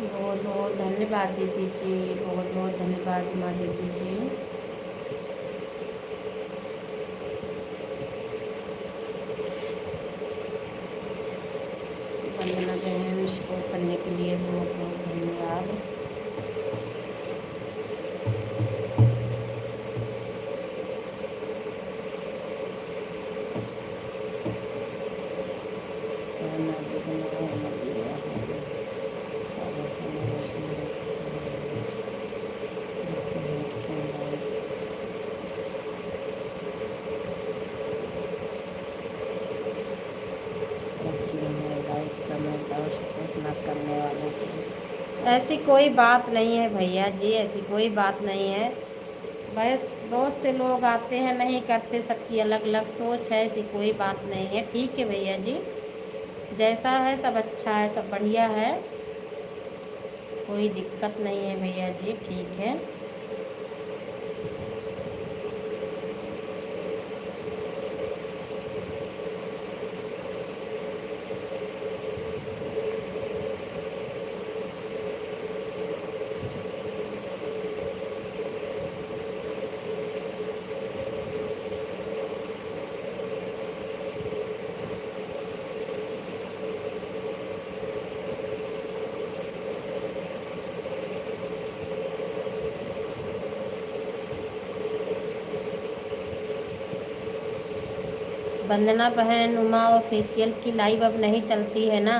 बहुत बहुत धन्यवाद दीदी जी, बहुत बहुत धन्यवाद माँ दीदी जी। वंदना बहन सपोर्ट करने के लिए बहुत बहुत धन्यवाद। करने वालों को ऐसी कोई बात नहीं है भैया जी, ऐसी कोई बात नहीं है। बस बहुत से लोग आते हैं नहीं करते, सबकी अलग अलग सोच है, ऐसी कोई बात नहीं है। ठीक है भैया जी, जैसा है सब अच्छा है, सब बढ़िया है, कोई दिक्कत नहीं है भैया जी, ठीक है। वंदना बहन उमा ऑफिशियल की लाइव अब नहीं चलती है ना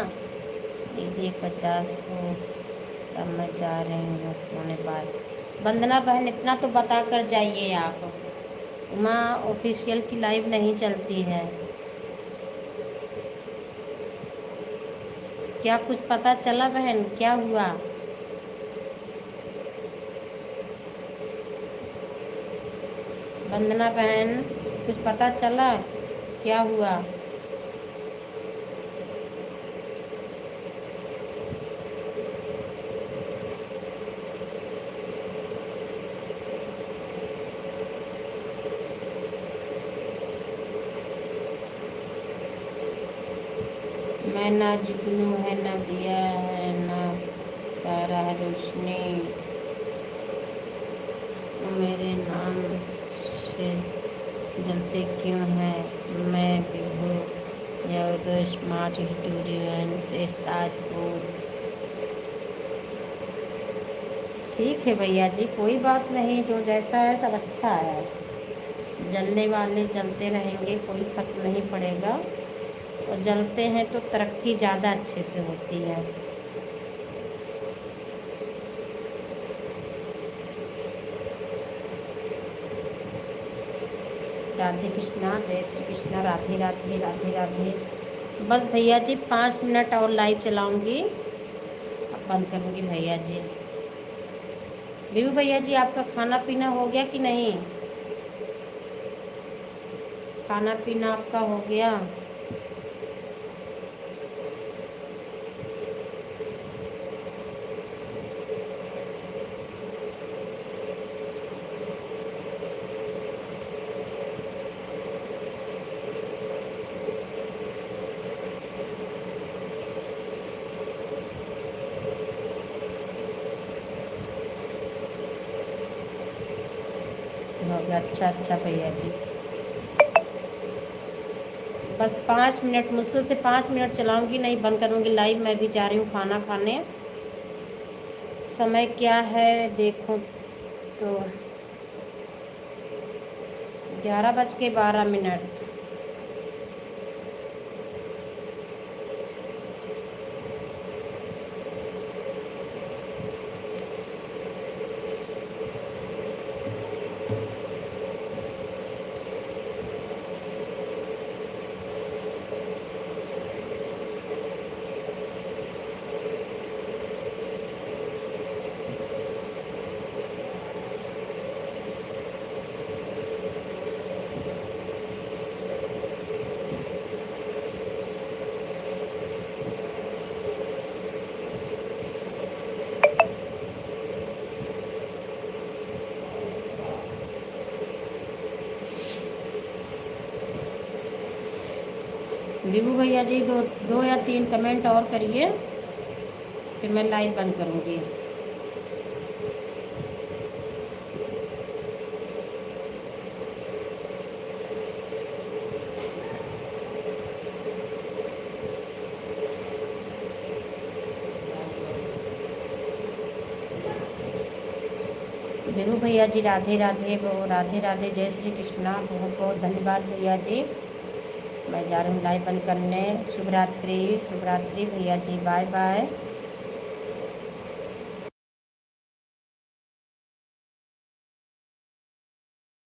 दीदी, 50 हो तब मैं जा रही हूँ सोने बाद। वंदना बहन इतना तो बता कर जाइए आप, उमा ऑफिशियल की लाइव नहीं चलती है क्या? कुछ पता चला बहन, क्या हुआ? वंदना बहन कुछ पता चला, क्या हुआ? मैं ना जुगनू है, ना दिया है, ना तारा है रोशनी, मेरे नाम से जलते क्यों हैं? मैं विभू यादव स्मार्ट हिटूरियन ताजपुर। ठीक है भैया जी, कोई बात नहीं, जो जैसा है सब अच्छा है। जलने वाले जलते रहेंगे, कोई फर्क नहीं पड़ेगा, और जलते हैं तो तरक्की ज़्यादा अच्छे से होती है। राधे कृष्णा, जय श्री कृष्णा, राधे राधे राधे राधे। बस भैया जी 5 मिनट और लाइव चलाऊंगी, अब बंद करूंगी भैया जी। बीबू भैया जी आपका खाना पीना हो गया कि नहीं? खाना पीना आपका हो गया? अच्छा अच्छा भैया जी, बस 5 मिनट, मुश्किल से 5 मिनट चलाऊंगी, नहीं बंद करूंगी लाइव। मैं भी जा रही हूँ खाना खाने। समय क्या है देखो तो, 11:12। विभू भैया जी, दो दो या तीन कमेंट और करिए, फिर मैं लाइव बंद करूंगी। विभू भैया जी राधे राधे, वो राधे राधे, जय श्री कृष्णा, बहुत बहुत धन्यवाद भैया जी। मैं जा रही हूँ लाइव बंद करने। शुभ रात्रि, शुभ रात्रि भैया जी, बाय बाय।